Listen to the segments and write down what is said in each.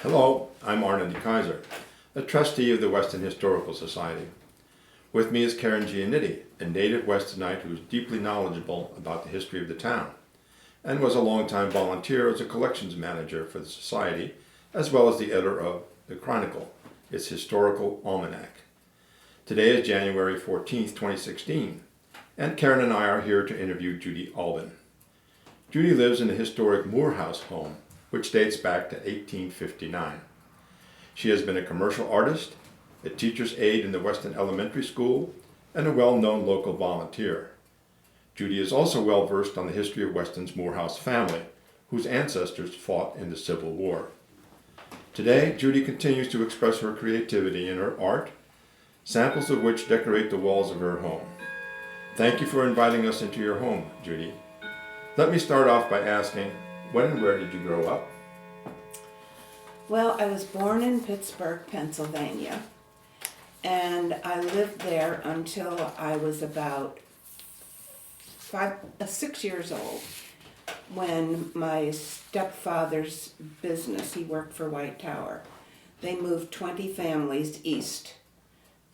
Hello, I'm Ernie Kaiser, a trustee of the Weston Historical Society. With me is Karen Giannitti, a native Westonite who is deeply knowledgeable about the history of the town, and was a longtime volunteer as a collections manager for the Society, as well as the editor of The Chronicle, its historical almanac. Today is January 14th, 2016, and Karen and I are here to interview Judy Albin. Judy lives in the historic Morehouse home, which dates back to 1859. She has been a commercial artist, a teacher's aide in the Weston Elementary School, and a well-known local volunteer. Judy is also well-versed on the history of Weston's Morehouse family, whose ancestors fought in the Civil War. Today, Judy continues to express her creativity in her art, samples of which decorate the walls of her home. Thank you for inviting us into your home, Judy. Let me start off by asking, when and where did you grow up? Well, I was born in Pittsburgh, Pennsylvania, and I lived there until I was about 6 years old, when my stepfather's business, he worked for White Tower, they moved 20 families east,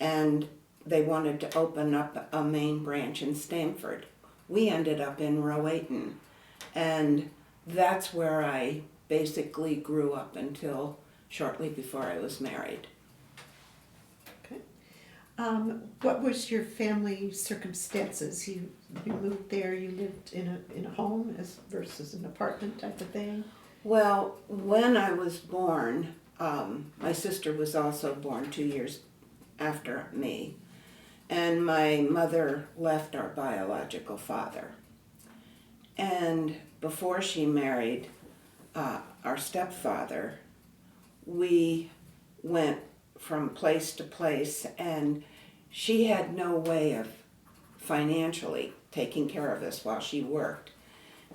and they wanted to open up a main branch in Stamford. We ended up in Rowland, and that's where I basically grew up until shortly before I was married. Okay. What was your family circumstances? You moved there, you lived in a home versus an apartment type of thing? Well, when I was born, my sister was also born 2 years after me, and my mother left our biological father. And before she married our stepfather, we went from place to place, and she had no way of financially taking care of us while she worked.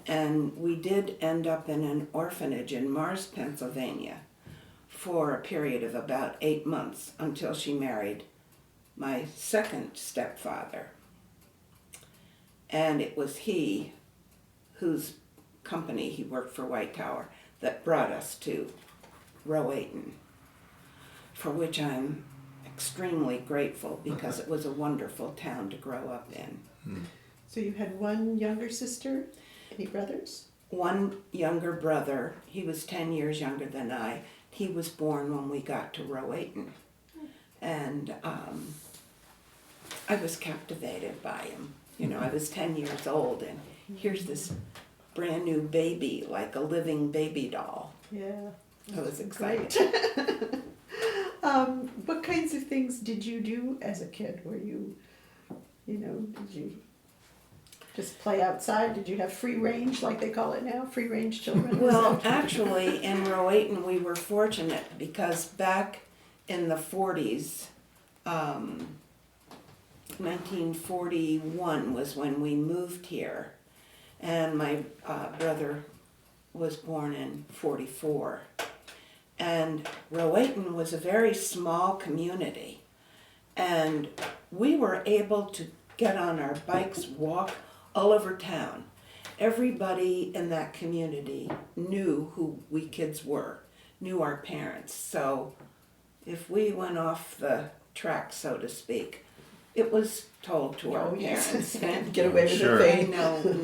And we did end up in an orphanage in Mars, Pennsylvania for a period of about 8 months until she married my second stepfather. And it was he whose company, he worked for White Tower, that brought us to Rowland, for which I'm extremely grateful because it was a wonderful town to grow up in. So you had one younger sister, any brothers? One younger brother, he was 10 years younger than I. He was born when we got to Rowland. And I was captivated by him. You know, I was 10 years old, and here's this brand new baby, like a living baby doll. Yeah. I was excited. What kinds of things did you do as a kid? Were you, did you just play outside? Did you have free range, like they call it now, free range children? Well, actually, in Rowland, we were fortunate because back in the 40s, 1941 was when we moved here, and my brother was born in 44. And Rowland was a very small community, and we were able to get on our bikes, walk all over town. Everybody in that community knew who we kids were, knew our parents. So if we went off the track, so to speak, it was told to our parents. And get away with Sure. the thing.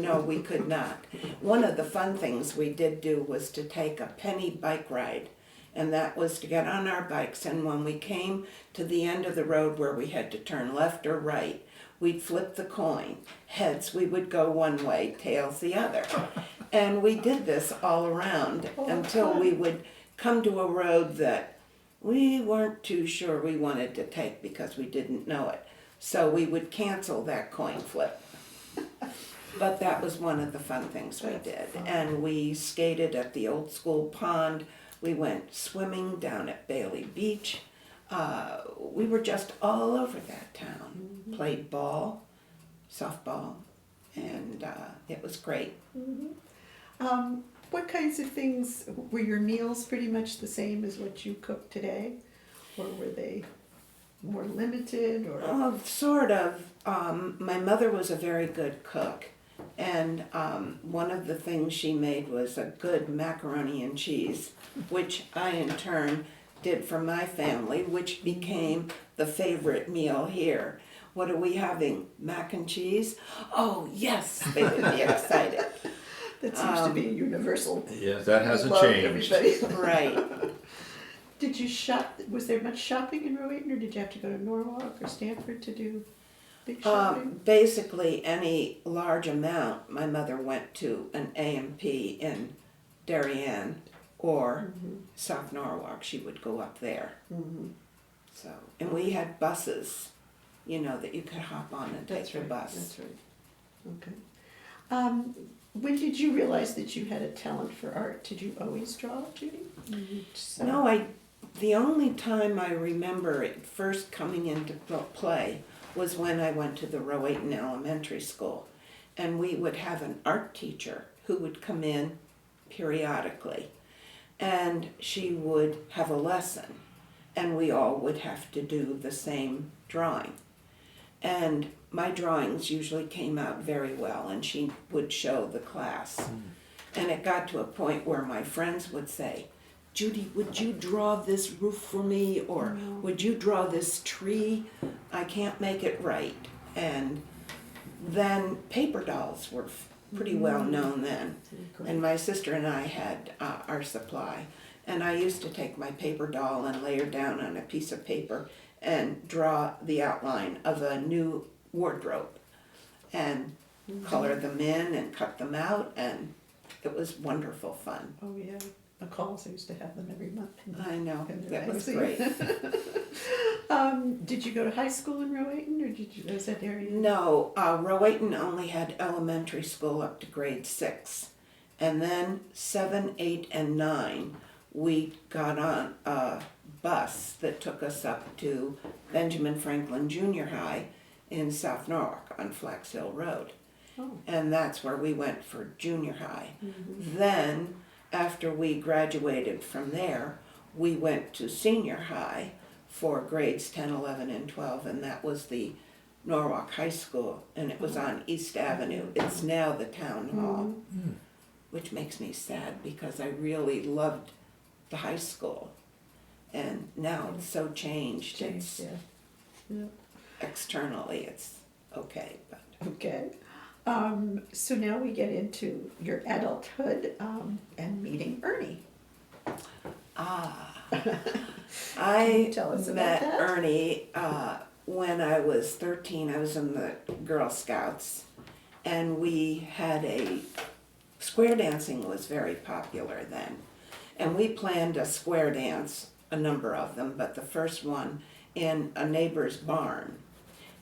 No, we could not. One of the fun things we did do was to take a penny bike ride, and that was to get on our bikes, and when we came to the end of the road where we had to turn left or right, we'd flip the coin. Heads, we would go one way, tails the other. And we did this all around until we would come to a road that we weren't too sure we wanted to take because we didn't know it. So we would cancel that coin flip. But that was one of the fun things we did. And we skated at the old school pond. We went swimming down at Bailey Beach. We were just all over that town. Played ball, softball, and it was great. What kinds of things, were your meals pretty much the same as what you cook today? Or were they more limited? Or Sort of. My mother was a very good cook, And one of the things she made was a good macaroni and cheese, which I in turn did for my family, which became the favorite meal here. What are we having? Mac and cheese? Oh, yes, they would be excited. That seems to be a universal. Yes, that hasn't love, changed. everybody. Right. Did you shop, was there much shopping in Rowayton, or did you have to go to Norwalk or Stamford to do big shopping? Basically, any large amount, my mother went to an A&P in Darien or South Norwalk. She would go up there. Mm-hmm. So, and we had buses, you know, that you could hop on and take the bus. That's right. Okay. When did you realize that you had a talent for art? Did you always draw, Judy? No, the only time I remember it first coming into play was when I went to the Rowayton Elementary School. And we would have an art teacher who would come in periodically. And she would have a lesson. And we all would have to do the same drawing. And my drawings usually came out very well, and she would show the class. And it got to a point where my friends would say, Judy, would you draw this roof for me? Or would you draw this tree? I can't make it right. And then paper dolls were pretty well known then. And my sister and I had our supply. And I used to take my paper doll and lay her down on a piece of paper and draw the outline of a new wardrobe and color them in and cut them out, and it was wonderful fun. Oh yeah, McCall's used to have them every month. I know, And they're that was amazing. great. Did you go to high school in Rowayton, or did you, was that area? No, Rowayton only had elementary school up to grade 6. And then 7, 8, and 9, we got on a bus that took us up to Benjamin Franklin Junior High in South Norwalk on Flax Hill Road. Oh. And that's where we went for junior high. Then, after we graduated from there, we went to senior high for grades 10, 11, and 12, and that was the Norwalk High School, and it was on East Avenue. It's now the town hall, which makes me sad because I really loved the high school. And now it's so changed. It's Yeah. externally, it's okay, but Okay. So now we get into your adulthood and meeting Ernie. I tell us about met that? Ernie when I was 13. I was in the Girl Scouts, and we had square dancing was very popular then. And we planned a square dance, a number of them, but the first one in a neighbor's barn.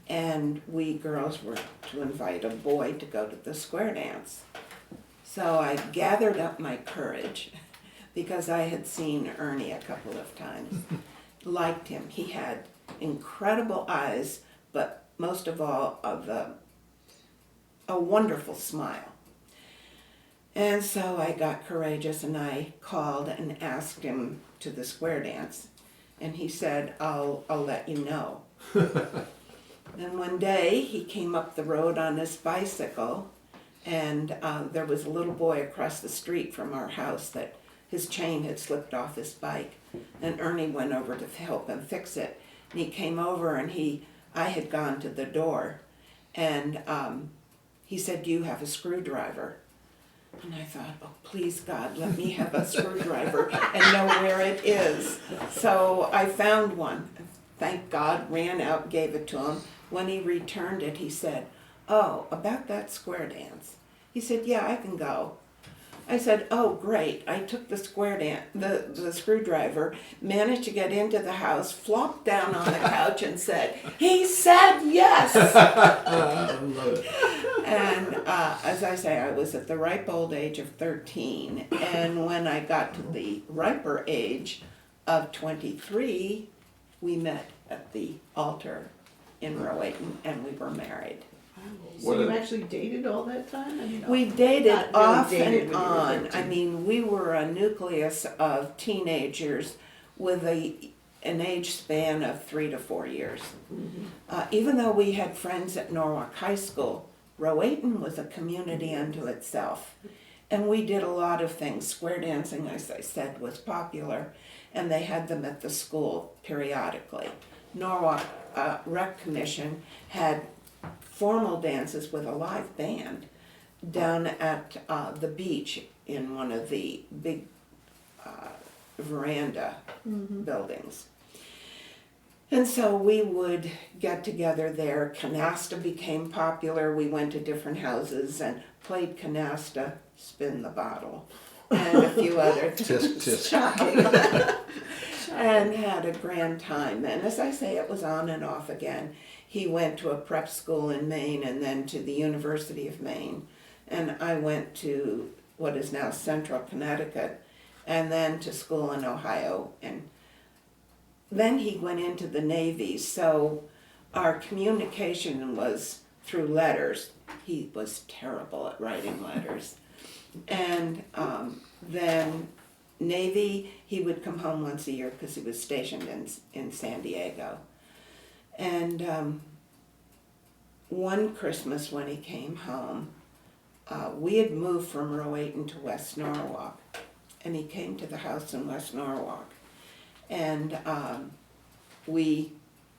And we girls were to invite a boy to go to the square dance. So I gathered up my courage because I had seen Ernie a couple of times. Liked him. He had incredible eyes, but most of all, a wonderful smile. And so I got courageous and I called and asked him to the square dance. And he said, I'll let you know. Then one day he came up the road on his bicycle, and there was a little boy across the street from our house that his chain had slipped off his bike. And Ernie went over to help him fix it. And he came over and I had gone to the door, and he said, do you have a screwdriver? And I thought, oh, please God, let me have a screwdriver and know where it is. So I found one. Thank God, ran out, gave it to him. When he returned it, he said, oh, about that square dance. He said, yeah, I can go. I said, oh, great. I took the the screwdriver, managed to get into the house, flopped down on the couch and said, he said yes. I love it. And as I say, I was at the ripe old age of 13. And when I got to the riper age of 23, we met at the altar in Rowayton, and we were married. So What you a- actually dated all that time? I mean, We dated not really off dated and when you were on. 13. I mean, we were a nucleus of teenagers with an age span of 3 to 4 years. Even though we had friends at Norwalk High School, Rowayton was a community unto itself. And we did a lot of things. Square dancing, as I said, was popular, and they had them at the school periodically. Norwalk Rec Commission had formal dances with a live band down at the beach in one of the big veranda buildings. And so we would get together there. Canasta became popular. We went to different houses and played canasta, spin the bottle, and a few other things. Tisk, tisk. Shocking. And had a grand time. And as I say, it was on and off again. He went to a prep school in Maine and then to the University of Maine. And I went to what is now Central Connecticut and then to school in Ohio. And then he went into the Navy, so our communication was through letters. He was terrible at writing letters. And then Navy, he would come home once a year because he was stationed in San Diego. And one Christmas when he came home, we had moved from Rowayton to West Norwalk, and he came to the house in West Norwalk. And we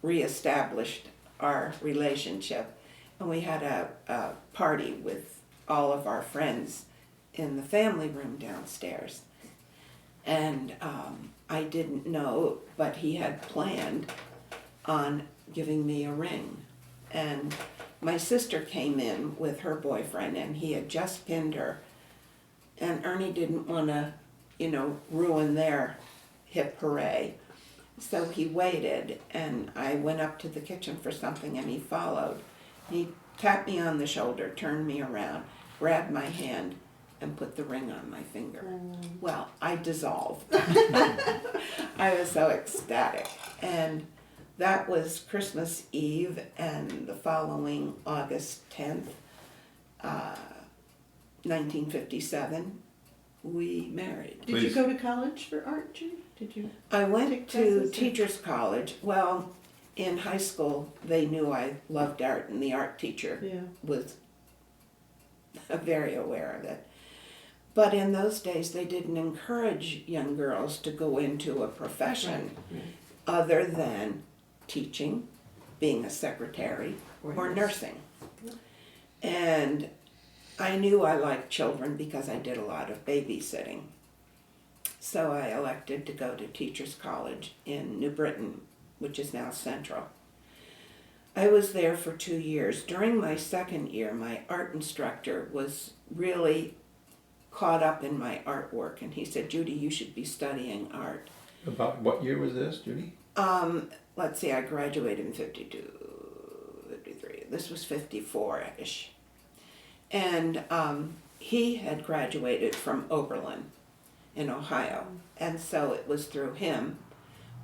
reestablished our relationship, and we had a party with all of our friends in the family room downstairs. And I didn't know, but he had planned on giving me a ring. And my sister came in with her boyfriend, and he had just pinned her. And Ernie didn't want to, ruin their hip hooray. So he waited, and I went up to the kitchen for something, and he followed. He tapped me on the shoulder, turned me around, grabbed my hand, and put the ring on my finger. Well, I dissolved. I was so ecstatic. And that was Christmas Eve, and the following August 10th, 1957, we married. Did you go to college for art, Judy? Did you? I went take to classes? teacher's college. Well, in high school, they knew I loved art, and the art teacher was very aware of it. But in those days, they didn't encourage young girls to go into a profession other than teaching, being a secretary, or nursing. And I knew I liked children because I did a lot of babysitting. So I elected to go to teacher's college in New Britain, which is now Central. I was there for 2 years. During my second year, my art instructor was really caught up in my artwork, and he said, "Judy, you should be studying art." About what year was this, Judy? Let's see, I graduated in 52, 53. This was 54-ish. And he had graduated from Oberlin in Ohio, and so it was through him.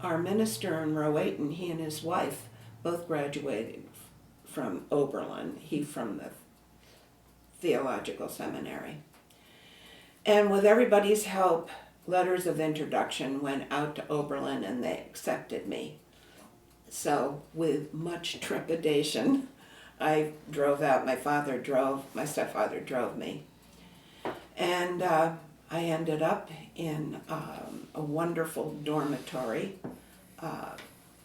Our minister in Rowayton, he and his wife both graduated from Oberlin, he from the theological seminary. And with everybody's help, letters of introduction went out to Oberlin, and they accepted me. So with much trepidation, I drove out. My stepfather drove me. And I ended up in a wonderful dormitory,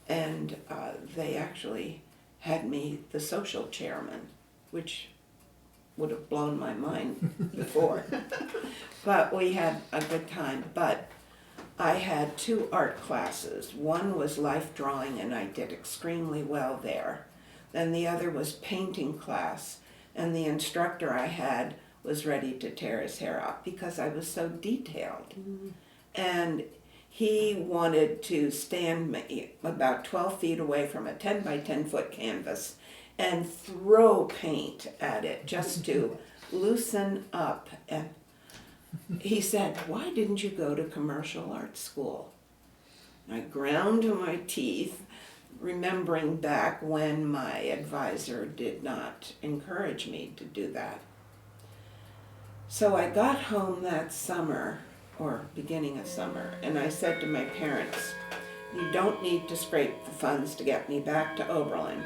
and they actually had me the social chairman, which would have blown my mind before. But we had a good time. But I had 2 art classes. One was life drawing, and I did extremely well there. Then the other was painting class, and the instructor I had was ready to tear his hair out because I was so detailed. And he wanted to stand me about 12 feet away from a 10 by 10 foot canvas and throw paint at it just to loosen up. And he said, "Why didn't you go to commercial art school?" I ground to my teeth, remembering back when my advisor did not encourage me to do that. So I got home that summer, or beginning of summer, and I said to my parents, "You don't need to scrape the funds to get me back to Oberlin.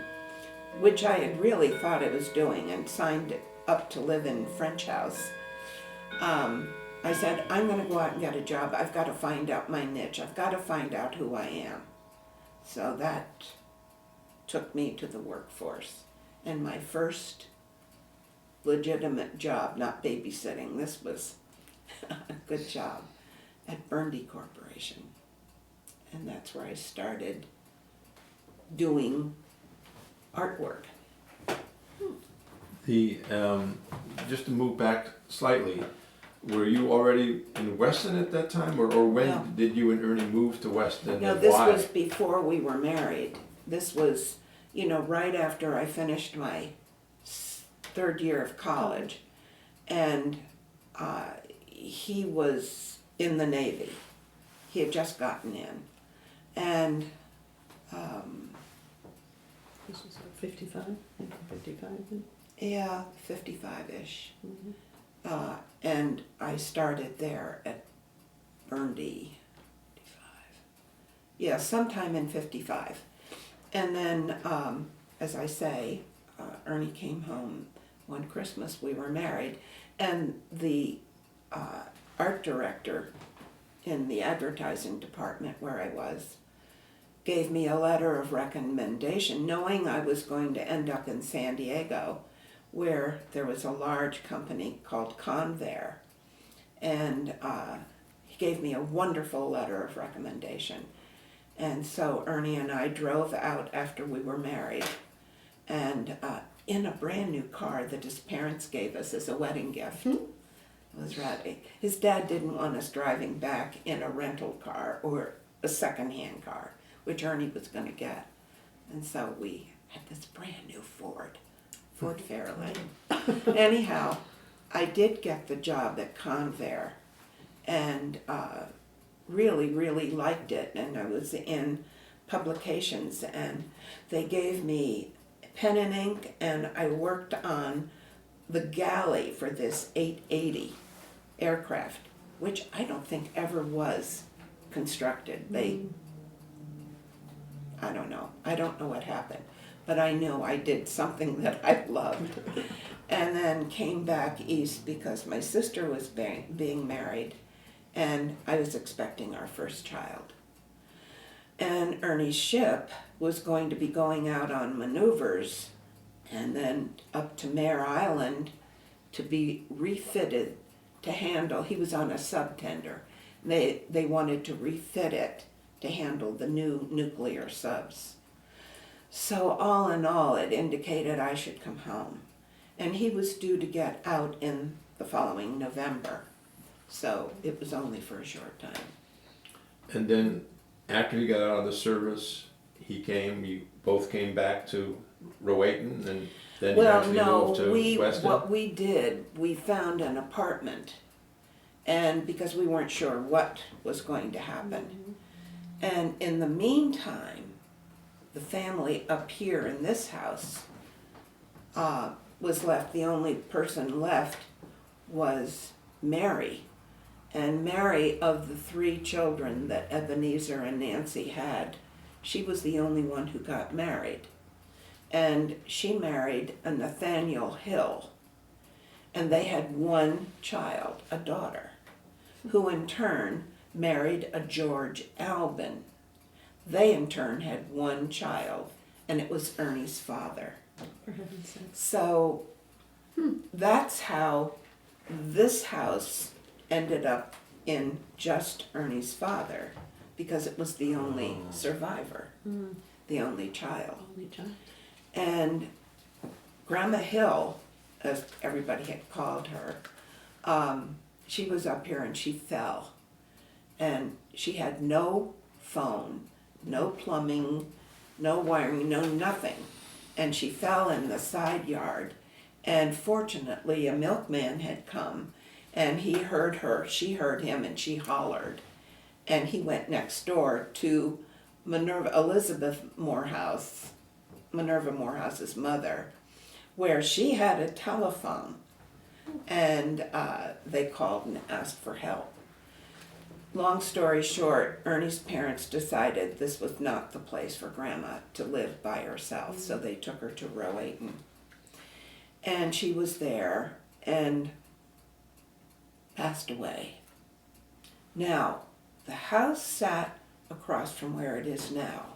which I had really thought I was doing and signed up to live in French House, I said, I'm going to go out and get a job. I've got to find out my niche. I've got to find out who I am. So that took me to the workforce. And my first legitimate job, not babysitting, this was a good job, at Burndy Corporation. And that's where I started doing artwork. Just to move back slightly, were you already in Weston at that time, or when No. did you and Ernie move to Weston? No, and this why? was before we were married. This was, right after I finished my third year of college. And he was in the Navy. He had just gotten in. And This was what, 55? 55 then? yeah, 55-ish. Mhm. And I started there at Burndy, 55. Yeah, sometime in 55. And then, as I say, Ernie came home one Christmas. We were married. And the art director in the advertising department where I was gave me a letter of recommendation, knowing I was going to end up in San Diego, where there was a large company called Convair. And he gave me a wonderful letter of recommendation. And so Ernie and I drove out after we were married, and in a brand new car that his parents gave us as a wedding gift. It was ratty. His dad didn't want us driving back in a rental car or a second-hand car, which Ernie was going to get. And so we had this brand new Ford Fairlane. Anyhow, I did get the job at Convair, and really, really liked it. And I was in publications, and they gave me pen and ink, and I worked on the galley for this 880 aircraft, which I don't think ever was constructed. I don't know. I don't know what happened, but I know I did something that I loved. And then came back east because my sister was being married, and I was expecting our first child. And Ernie's ship was going to be going out on maneuvers and then up to Mare Island to be refitted to handle. He was on a subtender. They wanted to refit it to handle the new nuclear subs. So all in all, it indicated I should come home. And he was due to get out in the following November. So it was only for a short time. And then after he got out of the service, you both came back to Rowayton, and then you actually moved to Weston? What we did, we found an apartment, and because we weren't sure what was going to happen. And in the meantime, the family up here in this house was left. The only person left was Mary. And Mary, of the 3 children that Ebenezer and Nancy had, she was the only one who got married. And she married a Nathaniel Hill. And they had 1 child, a daughter, who in turn married a George Albin. They in turn had 1 child, and it was Ernie's father. For heaven's sake. So that's how this house ended up in just Ernie's father, because it was the only survivor, the only child. Only child. And Grandma Hill, as everybody had called her, she was up here and she fell. And she had no phone, no plumbing, no wiring, no nothing. And she fell in the side yard. And fortunately, a milkman had come, and he heard her, she heard him, and she hollered. And he went next door to Elizabeth Morehouse, Minerva Morehouse's mother, where she had a telephone, and they called and asked for help. long story short, Ernie's parents decided this was not the place for Grandma to live by herself, so they took her to Rowayton. And she was there and passed away. Now, the house sat across from where it is now,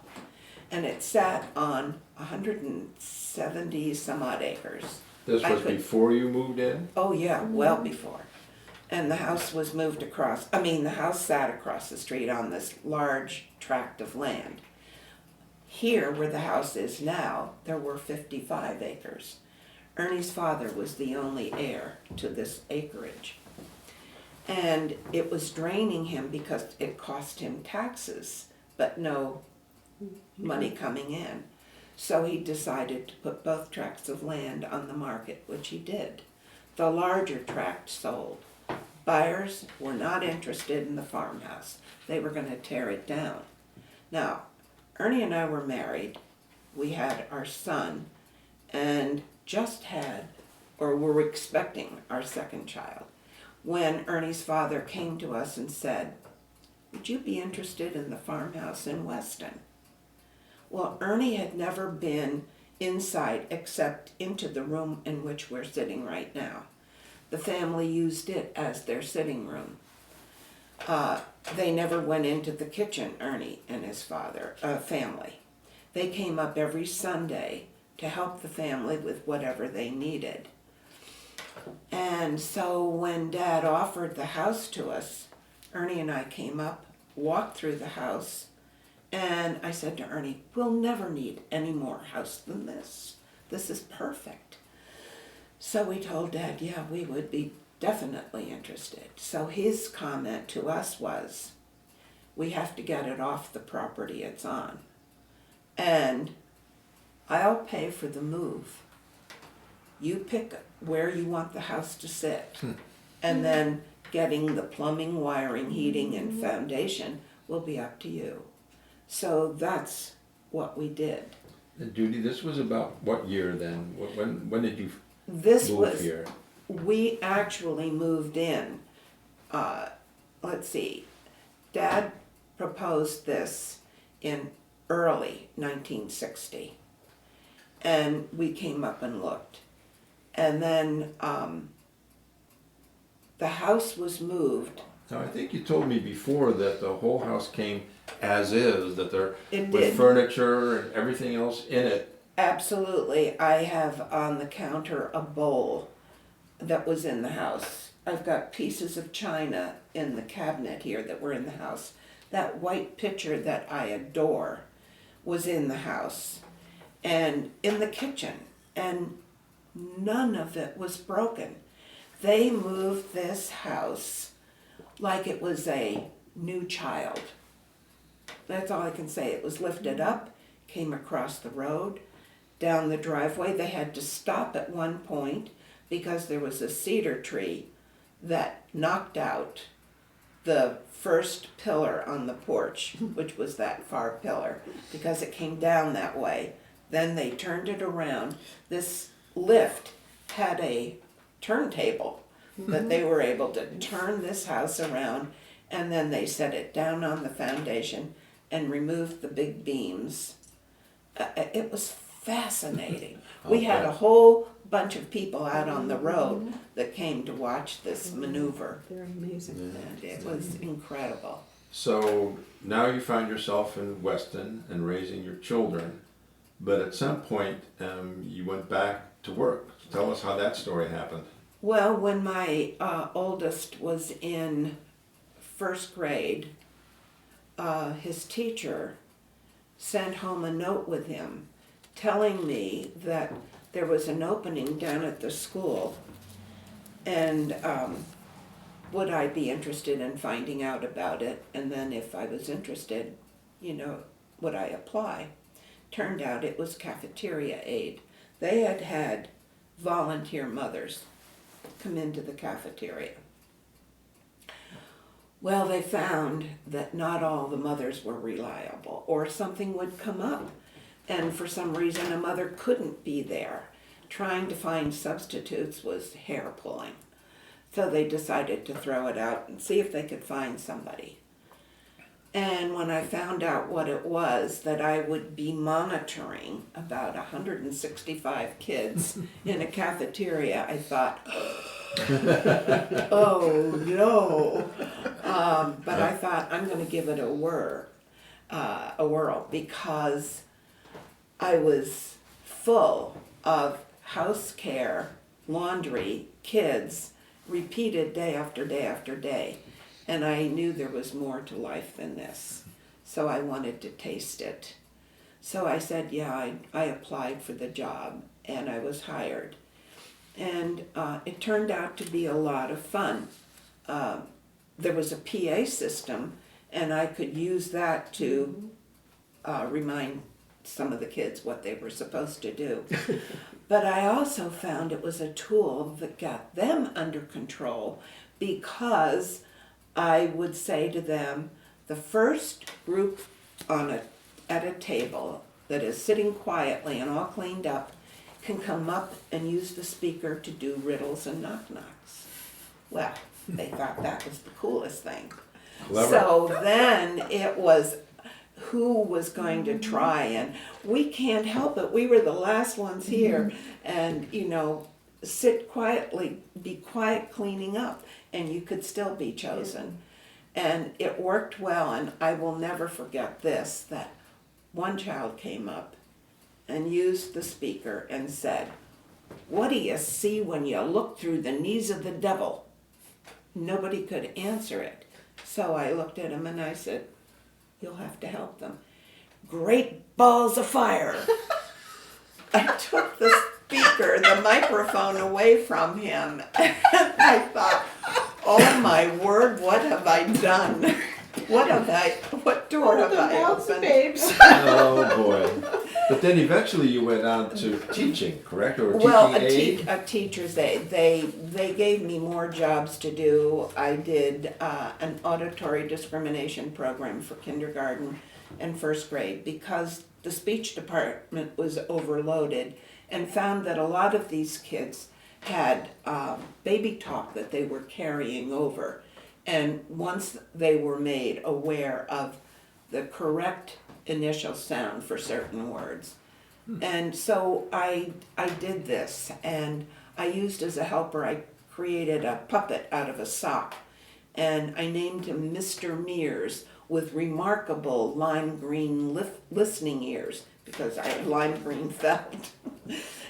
and it sat on 170 some odd acres. This I was could- before you moved in? Oh yeah, well before. And the house was moved across, the house sat across the street on this large tract of land. Here, where the house is now, there were 55 acres. Ernie's father was the only heir to this acreage. And it was draining him because it cost him taxes, but no money coming in. So he decided to put both tracts of land on the market, which he did. The larger tract sold. Buyers were not interested in the farmhouse. They were going to tear it down. Now, Ernie and I were married. We had our son and just had, or were expecting our second child, when Ernie's father came to us and said, "Would you be interested in the farmhouse in Weston?" Well, Ernie had never been inside except into the room in which we're sitting right now. The family used it as their sitting room. They never went into the kitchen, Ernie and his family. They came up every Sunday to help the family with whatever they needed. And so when Dad offered the house to us, Ernie and I came up, walked through the house, and I said to Ernie, "We'll never need any more house than this. This is perfect." So we told Dad, yeah, we would be definitely interested. So his comment to us was, "We have to get it off the property it's on. And I'll pay for the move. You pick where you want the house to sit. And then getting the plumbing, wiring, heating, and foundation will be up to you." So that's what we did. And Judy, this was about what year then? When did you This move was, here? we actually moved in, let's see, Dad proposed this in early 1960. And we came up and looked. And then the house was moved. Now, I think you told me before that the whole house came as is, that there It with did. furniture and everything else in it. Absolutely. I have on the counter a bowl that was in the house. I've got pieces of china in the cabinet here that were in the house. That white pitcher that I adore was in the house and in the kitchen, and none of it was broken. They moved this house like it was a new child. That's all I can say. It was lifted up, came across the road, down the driveway. They had to stop at one point because there was a cedar tree that knocked out the first pillar on the porch, which was that far pillar, because it came down that way. Then they turned it around. This lift had a turntable that they were able to turn this house around, and then they set it down on the foundation and removed the big beams. It was fascinating. We had a whole bunch of people out on the road that came to watch this maneuver, They're amazing. and it was incredible. So now you find yourself in Weston and raising your children, but at some point you went back to work. Tell us how that story happened. Well, when my oldest was in first grade, his teacher sent home a note with him telling me that there was an opening down at the school, and would I be interested in finding out about it, and then if I was interested, would I apply? Turned out it was cafeteria aide. They had had volunteer mothers come into the cafeteria. Well, they found that not all the mothers were reliable, or something would come up, and for some reason a mother couldn't be there. Trying to find substitutes was hair pulling. So they decided to throw it out and see if they could find somebody. And when I found out what it was, that I would be monitoring about 165 kids in a cafeteria, I thought, oh no. But I thought, I'm going to give it a whirl, because I was full of house care, laundry, kids, repeated day after day after day. And I knew there was more to life than this. So I wanted to taste it. So I said, yeah, I applied for the job, and I was hired. And it turned out to be a lot of fun. There was a PA system, and I could use that to remind some of the kids what they were supposed to do. But I also found it was a tool that got them under control, because I would say to them, the first group at a table that is sitting quietly and all cleaned up can come up and use the speaker to do riddles and knock-knocks. Well, they thought that was the coolest thing. Clever. So then it was who was going to try, and we can't help it. We were the last ones here, and sit quietly, be quiet cleaning up, and you could still be chosen. And it worked well, and I will never forget this, that one child came up and used the speaker and said, "What do you see when you look through the knees of the devil?" Nobody could answer it. So I looked at him and I said, "You'll have to help them." "Great balls of fire." I took the speaker, the microphone away from him, and I thought, oh my word, what have I done? What door have I opened? Babes. Oh boy. But then eventually you went on to teaching, correct? Or Well, teaching aid? a teacher's aide. They gave me more jobs to do. I did an auditory discrimination program for kindergarten and first grade, because the speech department was overloaded, and found that a lot of these kids had baby talk that they were carrying over. And once they were made aware of the correct initial sound for certain words. And so I did this, and I used as a helper, I created a puppet out of a sock, and I named him Mr. Mears, with remarkable lime green listening ears, because I had lime green felt.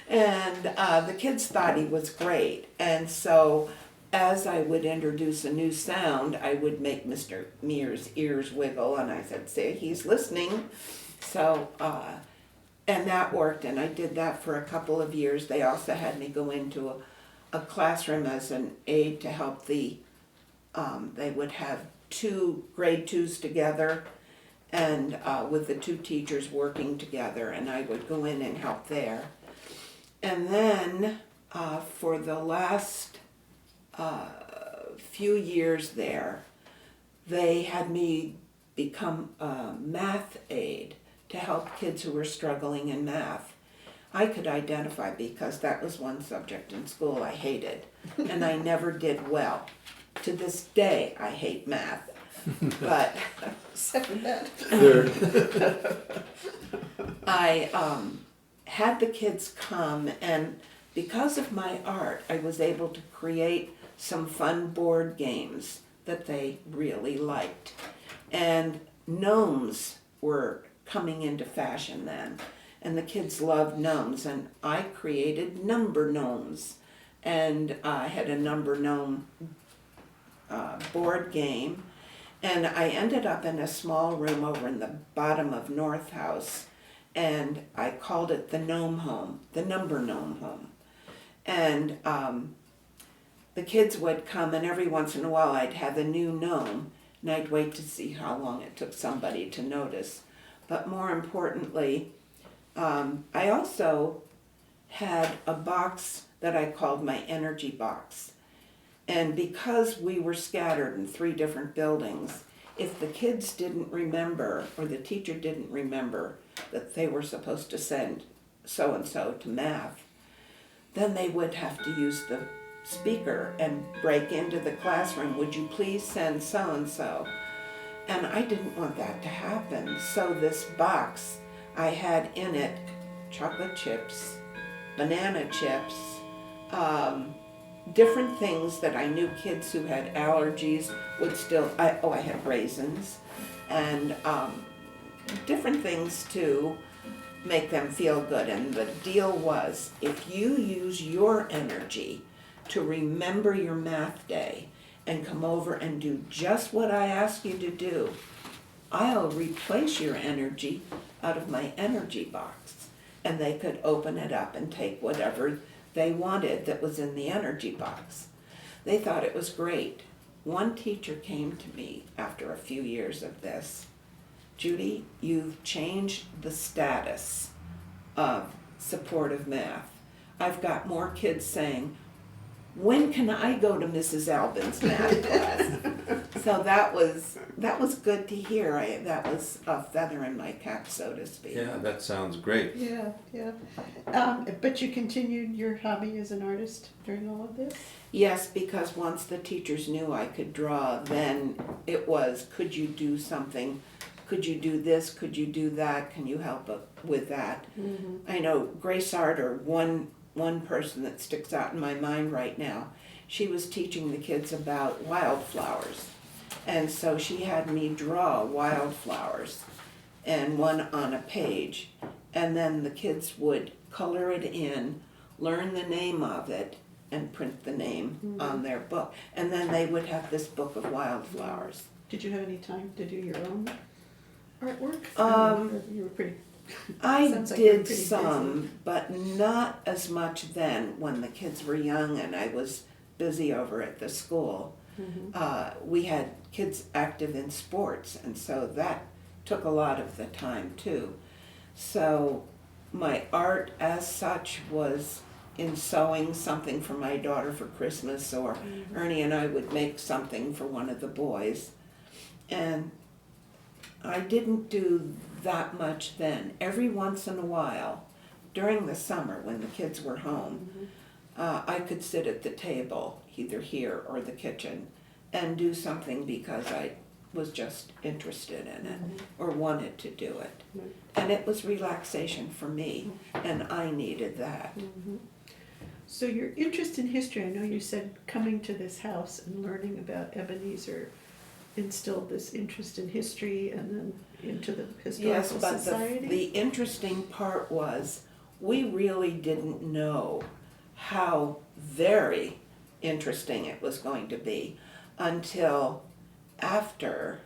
And the kids thought he was great. And so as I would introduce a new sound, I would make Mr. Mears' ears wiggle, and I said, "See, he's listening." So, and that worked, and I did that for a couple of years. They also had me go into a classroom as an aide to help they would have two grade twos together, and with the two teachers working together, and I would go in and help there. And then for the last few years there, they had me become a math aide to help kids who were struggling in math. I could identify, because that was one subject in school I hated, and I never did well. To this day, I hate math. But Second that. I had the kids come, and because of my art, I was able to create some fun board games that they really liked. And gnomes were coming into fashion then, and the kids loved gnomes, and I created number gnomes, and I had a number gnome board game, and I ended up in a small room over in the bottom of Morehouse, and I called it the gnome home, the number gnome home. And the kids would come, and every once in a while I'd have a new gnome, and I'd wait to see how long it took somebody to notice. But more importantly, I also had a box that I called my energy box. And because we were scattered in 3 different buildings, if the kids didn't remember, or the teacher didn't remember that they were supposed to send so-and-so to math, then they would have to use the speaker and break into the classroom, "Would you please send so-and-so?" And I didn't want that to happen. So this box, I had in it chocolate chips, banana chips, different things that I knew kids who had allergies would still, I had raisins, and different things to make them feel good. And the deal was, if you use your energy to remember your math day and come over and do just what I ask you to do, I'll replace your energy out of my energy box. And they could open it up and take whatever they wanted that was in the energy box. They thought it was great. One teacher came to me after a few years of this. Judy, you've changed the status of supportive math. I've got more kids saying, when can I go to Mrs. Albin's math class? So that was good to hear. That was a feather in my cap, so to speak. Yeah, that sounds great. Yeah, yeah. But you continued your hobby as an artist during all of this? Yes, because once the teachers knew I could draw, then it was, could you do something? Could you do this? Could you do that? Can you help with that? Mm-hmm. I know Grace Art, or one person that sticks out in my mind right now, she was teaching the kids about wildflowers. And so she had me draw wildflowers, and one on a page. And then the kids would color it in, learn the name of it, and print the name on their book. And then they would have this book of wildflowers. Did you have any time to do your own artwork? You were pretty... I Sounds like you're did pretty some, busy. but not as much then when the kids were young and I was busy over at the school. Mm-hmm. We had kids active in sports, and so that took a lot of the time too. So my art as such was in sewing something for my daughter for Christmas, or Ernie and I would make something for one of the boys. And I didn't do that much then. Every once in a while, during the summer when the kids were home, I could sit at the table, either here or the kitchen, and do something because I was just interested in it or wanted to do it. Right. And it was relaxation for me, and I needed that. So your interest in history, I know you said coming to this house and learning about Ebenezer instilled this interest in history and then into the Yes, Historical but Society? the interesting part was we really didn't know how very interesting it was going to be until after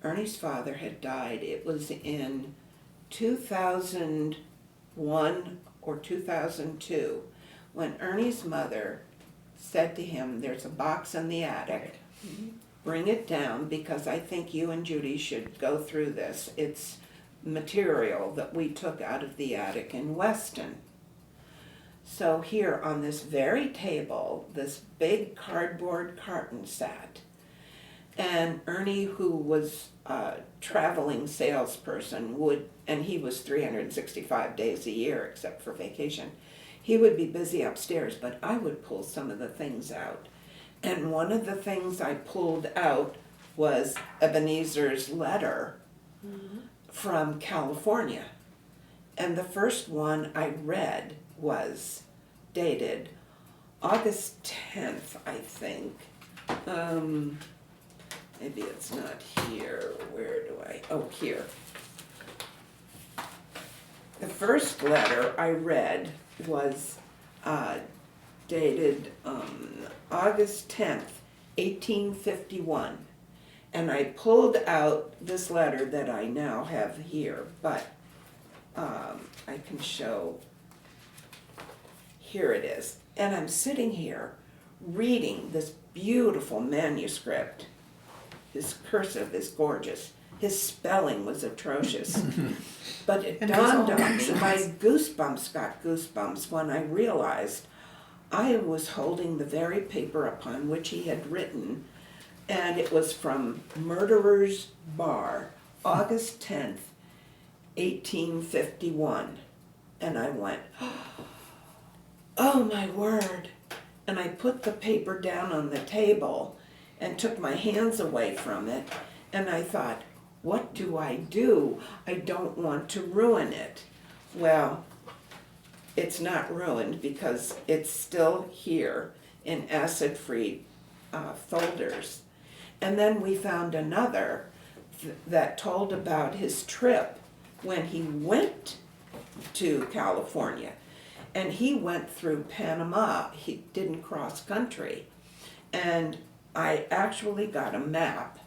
Ernie's father had died. It was in 2001 or 2002 when Ernie's mother said to him, there's a box in the attic. Bring it down because I think you and Judy should go through this. It's material that we took out of the attic in Weston. So here on this very table, this big cardboard carton sat. And Ernie, who was a traveling salesperson, and he was 365 days a year except for vacation, he would be busy upstairs, but I would pull some of the things out. And one of the things I pulled out was Ebenezer's letter from California. And the first one I read was dated August 10th, I think. Maybe it's not here. Where do I? Oh, here. The first letter I read was dated August 10th, 1851. And I pulled out this letter that I now have here, but I can show, here it is. And I'm sitting here reading this beautiful manuscript. His cursive is gorgeous. His spelling was atrocious. But it dawned on me, my goosebumps got goosebumps when I realized I was holding the very paper upon which he had written, and it was from Murderer's Bar, August 10th, 1851. And I went, oh my word. And I put the paper down on the table and took my hands away from it And I thought, what do? I don't want to ruin it. Well, it's not ruined because it's still here in acid-free folders. And then we found another that told about his trip when he went to California. And he went through Panama. He didn't cross country. And I actually got a map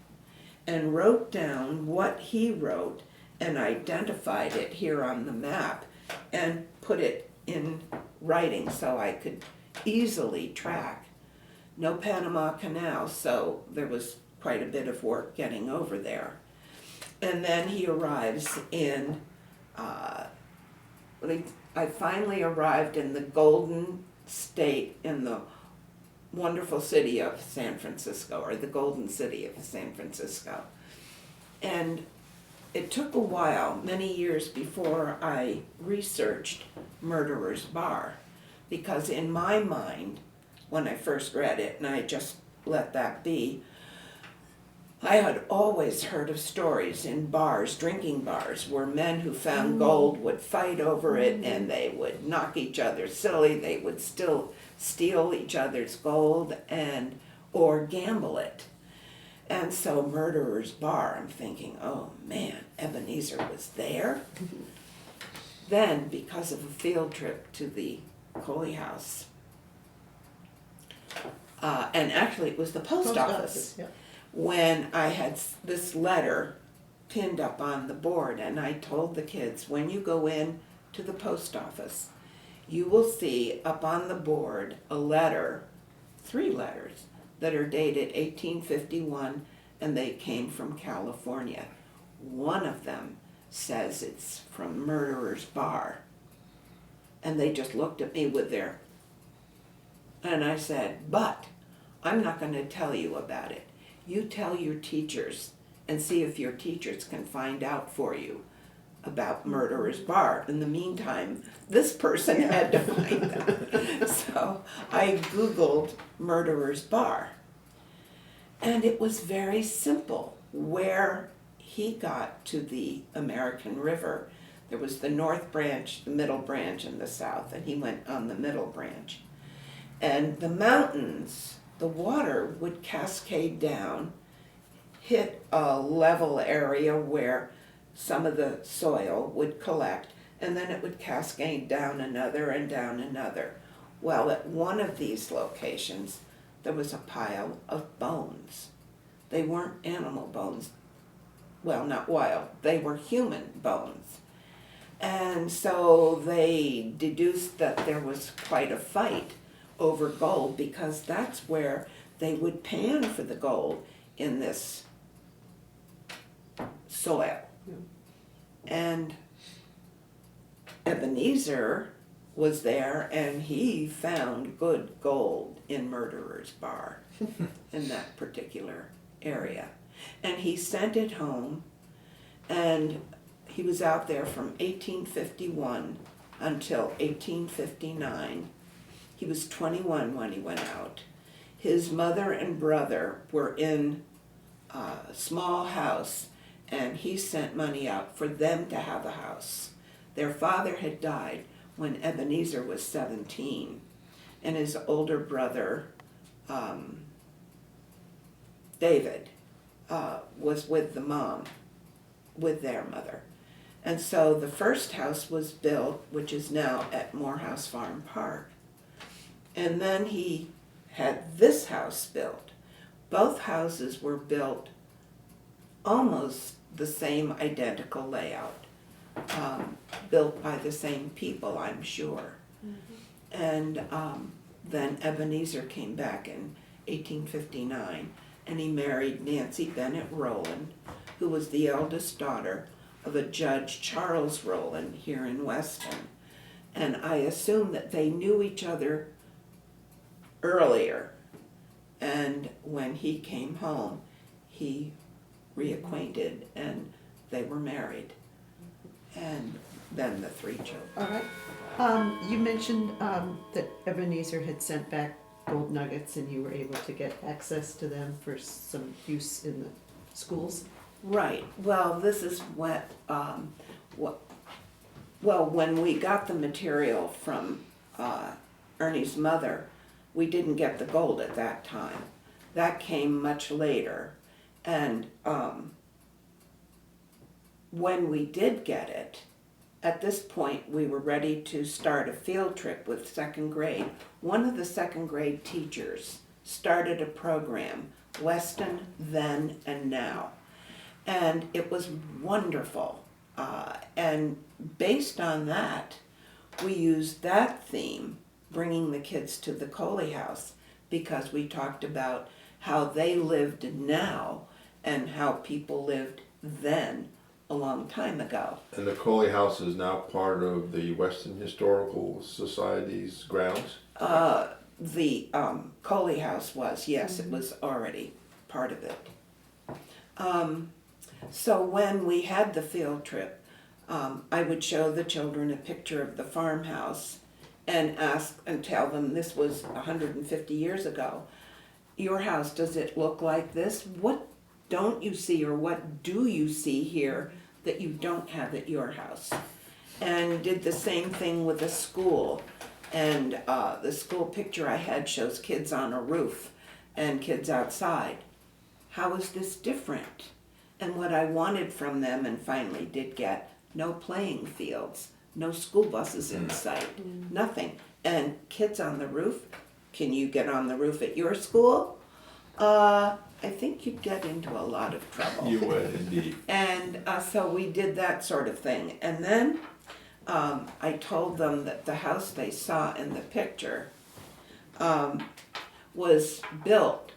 and wrote down what he wrote and identified it here on the map and put it in writing so I could easily track. No Panama Canal, so there was quite a bit of work getting over there. And then he arrives in, I finally arrived in the Golden State, in the wonderful city of San Francisco, or the Golden City of San Francisco. And it took a while, many years before I researched Murderer's Bar, because in my mind, when I first read it, and I just let that be, I had always heard of stories in bars, drinking bars, where men who found gold would fight over it and they would knock each other silly, they would still steal each other's gold and or gamble it. And so Murderer's Bar, I'm thinking, oh man, Ebenezer was there. Then, because of a field trip to the Coley House, and actually it was the post office, yeah. when I had this letter pinned up on the board, and I told the kids, when you go in to the post office, you will see up on the board a letter, 3 letters, that are dated 1851, and they came from California. One of them says it's from Murderer's Bar. And they just looked at me with their... And I said, but I'm not going to tell you about it. You tell your teachers and see if your teachers can find out for you about Murderer's Bar. In the meantime, this person had to find out. So I Googled Murderer's Bar. And it was very simple. Where he got to the American River, there was the North Branch, the Middle Branch, and the South, and he went on the Middle Branch. And the mountains, the water would cascade down, hit a level area where some of the soil would collect, and then it would cascade down another and down another. Well, at one of these locations, there was a pile of bones. They weren't animal bones. Well, not wild. They were human bones. And so they deduced that there was quite a fight over gold, because that's where they would pan for the gold, in this soil. And Ebenezer was there, and he found good gold in Murderer's Bar in that particular area. And he sent it home, and he was out there from 1851 until 1859. He was 21 when he went out. His mother and brother were in a small house, and he sent money out for them to have a house. Their father had died when Ebenezer was 17, and his older brother, David, was with the mom, with their mother. And so the first house was built, which is now at Morehouse Farm Park. And then he had this house built. Both houses were built almost the same identical layout, built by the same people, I'm sure. Mm-hmm. And then Ebenezer came back in 1859, and he married Nancy Bennett Rowland, who was the eldest daughter of a Judge Charles Rowland here in Weston. And I assume that they knew each other earlier, and when he came home, he reacquainted, and they were married, and then the 3 children. All right. You mentioned that Ebenezer had sent back gold nuggets, and you were able to get access to them for some use in the schools. Right, well, this is what, well, when we got the material from Ernie's mother, we didn't get the gold at that time. That came much later. And when we did get it, at this point we were ready to start a field trip with second grade. One of the second grade teachers started a program, Weston Then and Now. And it was wonderful. And based on that, we used that theme, bringing the kids to the Coley House, because we talked about how they lived now and how people lived then, a long time ago. And the Coley House is now part of the Weston Historical Society's grounds? The Coley House was, yes, it was already part of it. So when we had the field trip, I would show the children a picture of the farmhouse and ask and tell them this was 150 years ago. Your house, does it look like this? What don't you see, or what do you see here that you don't have at your house? And did the same thing with the school. And the school picture I had shows kids on a roof and kids outside. How is this different? And what I wanted from them, and finally did get, no playing fields, no school buses in sight, nothing. And kids on the roof, can you get on the roof at your school? I think you'd get into a lot of trouble. You would, indeed. And so we did that sort of thing. And then I told them that the house they saw in the picture was built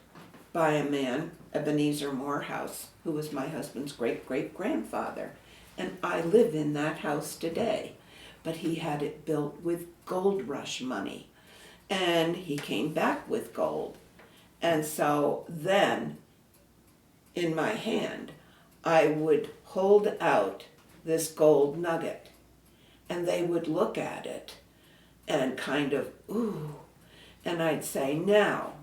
by a man, Ebenezer Morehouse, who was my husband's great-great-grandfather. And I live in that house today. But he had it built with gold rush money. And he came back with gold. And so then, in my hand, I would hold out this gold nugget. And they would look at it and kind of, ooh. And I'd say, now,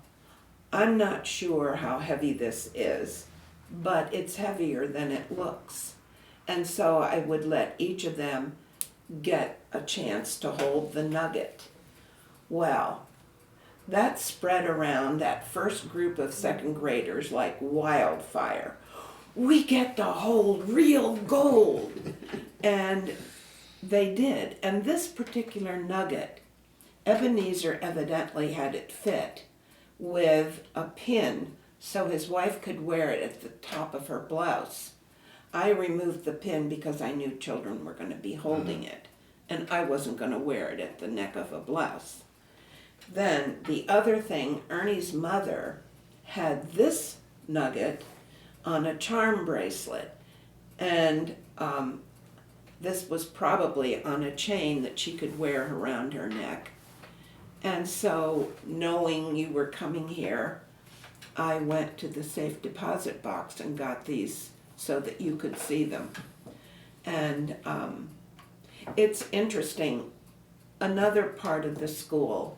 I'm not sure how heavy this is, but it's heavier than it looks. And so I would let each of them get a chance to hold the nugget. Well, that spread around that first group of second graders like wildfire. We get to hold real gold. And they did. And this particular nugget, Ebenezer evidently had it fit with a pin so his wife could wear it at the top of her blouse. I removed the pin because I knew children were going to be holding it, and I wasn't going to wear it at the neck of a blouse. Then the other thing, Ernie's mother had this nugget on a charm bracelet, and this was probably on a chain that she could wear around her neck. And so, knowing you were coming here, I went to the safe deposit box and got these so that you could see them. And it's interesting, another part of the school,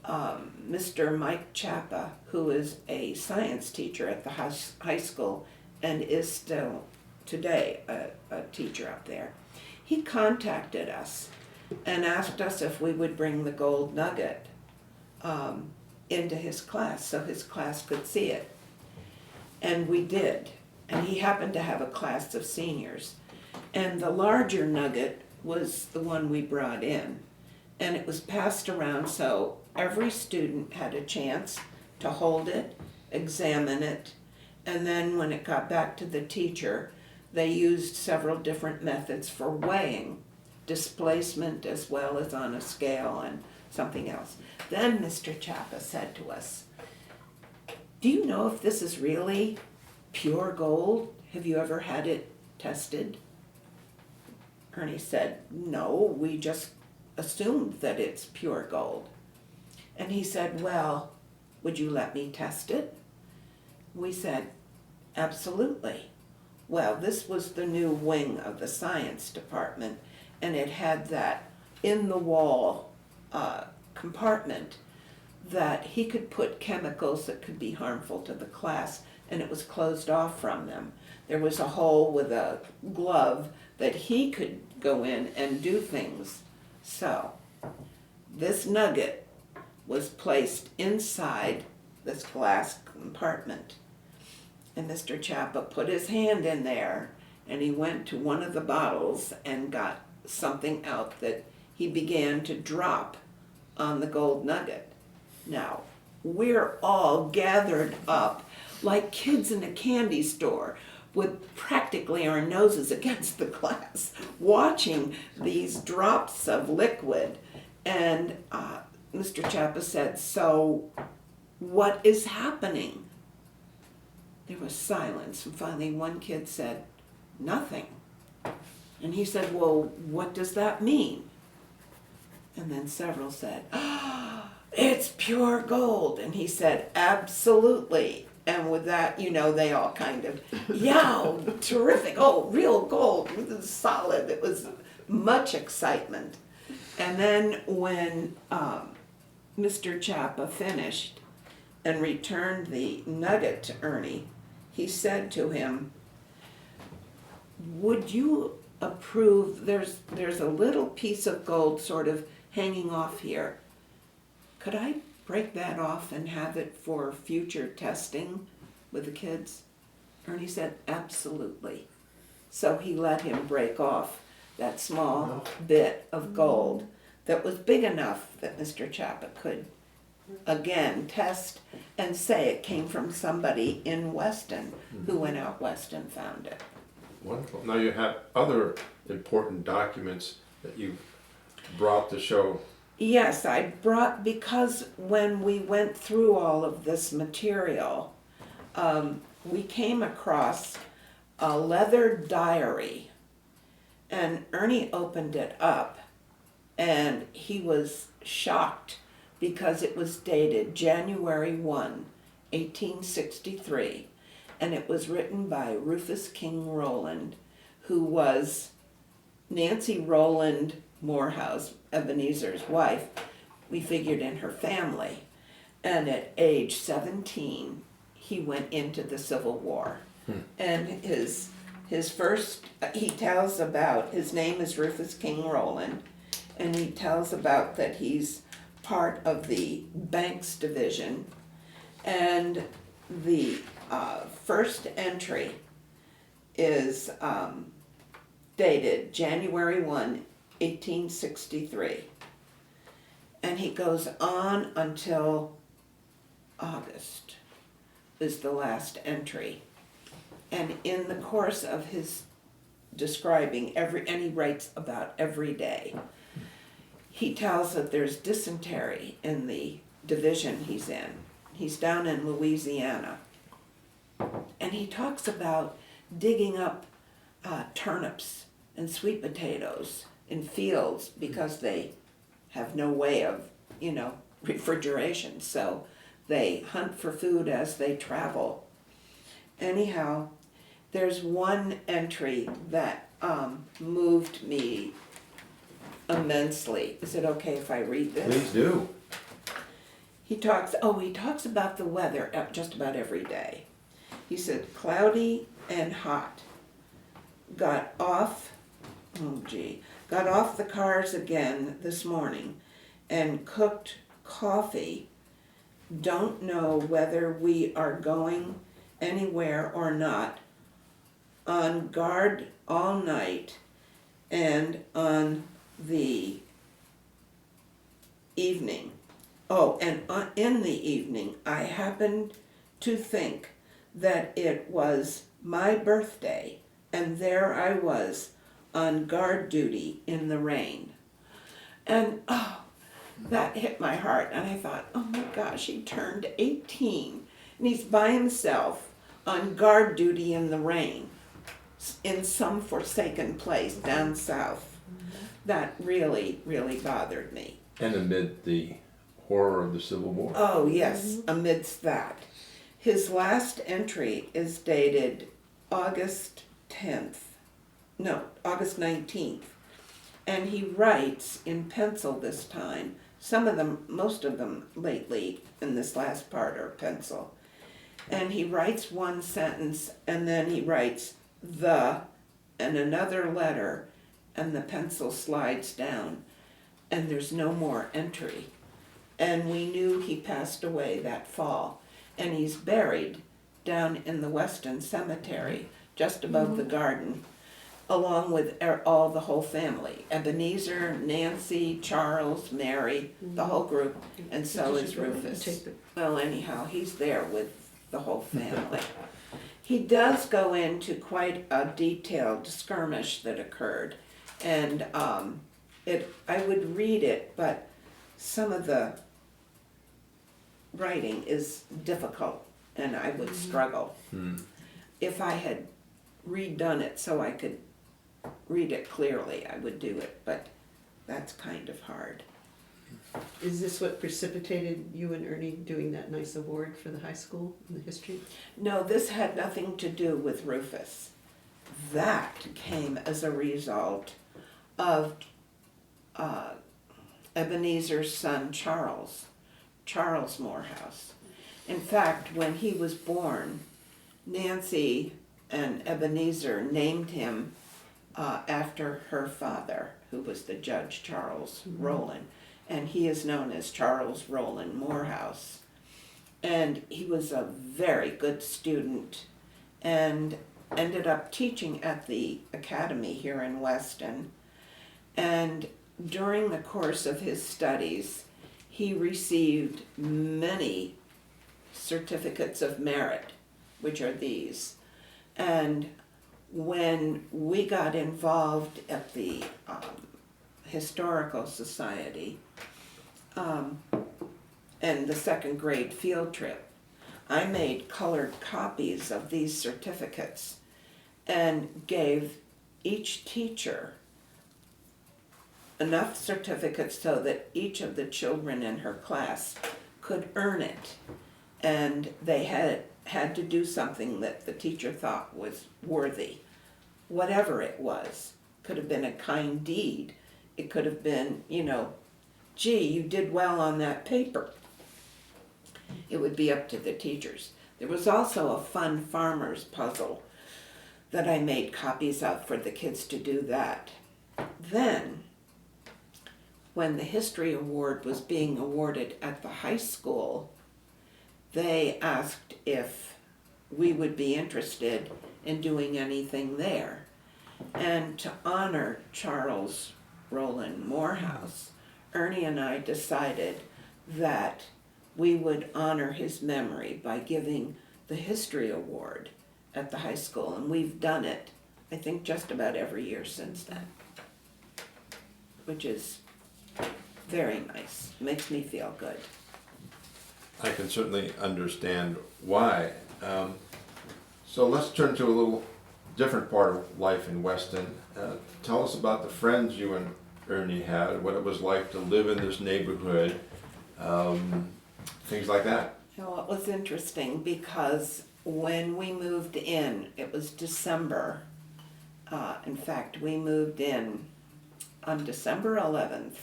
Mr. Mike Chappa, who is a science teacher at the high school and is still today a teacher up there, he contacted us and asked us if we would bring the gold nugget into his class so his class could see it. And we did. And he happened to have a class of seniors. And the larger nugget was the one we brought in. And it was passed around so every student had a chance to hold it, examine it, and then when it got back to the teacher, they used several different methods for weighing, displacement as well as on a scale and something else. Then Mr. Chappa said to us, do you know if this is really pure gold? Have you ever had it tested? Ernie said, no, we just assumed that it's pure gold. And he said, well, would you let me test it? We said, absolutely. Well, this was the new wing of the science department, and it had that in-the-wall compartment that he could put chemicals that could be harmful to the class and it was closed off from them. There was a hole with a glove that he could go in and do things. So, this nugget was placed inside this glass compartment. And Mr. Chappa put his hand in there, and he went to one of the bottles and got something out that he began to drop on the gold nugget. Now, we're all gathered up like kids in a candy store with practically our noses against the glass, watching these drops of liquid. And Mr. Chappa said, "So, what is happening?" There was silence, and finally one kid said, "Nothing." And he said, "Well, what does that mean?" And then several said, "Ah, it's pure gold." And he said, "Absolutely." And with that, they all kind of, "Yeah, terrific. Oh, real gold. This is solid." It was much excitement. And then when Mr. Chappa finished and returned the nugget to Ernie, he said to him, "Would you approve, there's a little piece of gold sort of hanging off here. Could I break that off and have it for future testing with the kids?" Ernie said, "Absolutely." So he let him break off that small bit of gold that was big enough that Mr. Chappa could again test and say it came from somebody in Weston who went out west and found it. Wonderful. Now you have other important documents that you brought to show. Yes, I brought, because when we went through all of this material, we came across a leather diary, and Ernie opened it up, and he was shocked because it was dated January 1, 1863, and it was written by Rufus King Rowland, who was Nancy Rowland Morehouse, Ebenezer's wife. We figured in her family. And at age 17, he went into the Civil War. And his first, he tells about, his name is Rufus King Roland, and he tells about that he's part of the Banks Division, and the first entry is dated January 1, 1863, and he goes on until August is the last entry. And in the course of his describing and he writes about every day, he tells that there's dysentery in the division he's in. He's down in Louisiana. And he talks about digging up turnips and sweet potatoes in fields because they have no way of, refrigeration. So they hunt for food as they travel. Anyhow, there's one entry that moved me immensely. Is it okay if I read this? Please do. He talks about the weather just about every day. He said, cloudy and hot. Got off the cars again this morning and cooked coffee. Don't know whether we are going anywhere or not. On guard all night, and on the evening. In the evening, I happened to think that it was my birthday, and there I was on guard duty in the rain. And that hit my heart, and I thought, oh my gosh, he turned 18, and he's by himself on guard duty in the rain in some forsaken place down south. That really, really bothered me. And amid the horror of the Civil War. Oh, yes, amidst that. His last entry is dated August 19th. And he writes in pencil this time. Most of them lately in this last part are pencil. And he writes one sentence, and then he writes the, and another letter, and the pencil slides down, and there's no more entry. And we knew he passed away that fall, and he's buried down in the Weston Cemetery, just above the garden, along with all the whole family, Ebenezer, Nancy, Charles, Mary, the whole group, and so is Rufus. Well, anyhow, he's there with the whole family. He does go into quite a detailed skirmish that occurred, and I would read it, but some of the writing is difficult, and I would struggle. If I had redone it so I could read it clearly, I would do it, but that's kind of hard. Is this what precipitated you and Ernie doing that nice award for the high school in the history? No, this had nothing to do with Rufus. That came as a result of Ebenezer's son Charles Morehouse. In fact, when he was born, Nancy and Ebenezer named him after her father, who was the Judge Charles Rowland, and he is known as Charles Roland Morehouse. And he was a very good student and ended up teaching at the academy here in Weston. And during the course of his studies, he received many certificates of merit, which are these. And when we got involved at the Historical Society and the second grade field trip, I made colored copies of these certificates and gave each teacher enough certificates so that each of the children in her class could earn it. And they had to do something that the teacher thought was worthy, whatever it was. Could have been a kind deed. It could have been, gee, you did well on that paper. It would be up to the teachers. There was also a fun farmer's puzzle that I made copies of for the kids to do that. Then, when the History Award was being awarded at the high school, they asked if we would be interested in doing anything there. And to honor Charles Roland Morehouse, Ernie and I decided that we would honor his memory by giving the History Award at the high school. And we've done it, I think, just about every year since then, which is very nice. Makes me feel good. I can certainly understand why. So let's turn to a little different part of life in Weston. Tell us about the friends you and Ernie had, what it was like to live in this neighborhood, things like that. Well, it was interesting because when we moved in, it was December. In fact, we moved in on December 11th,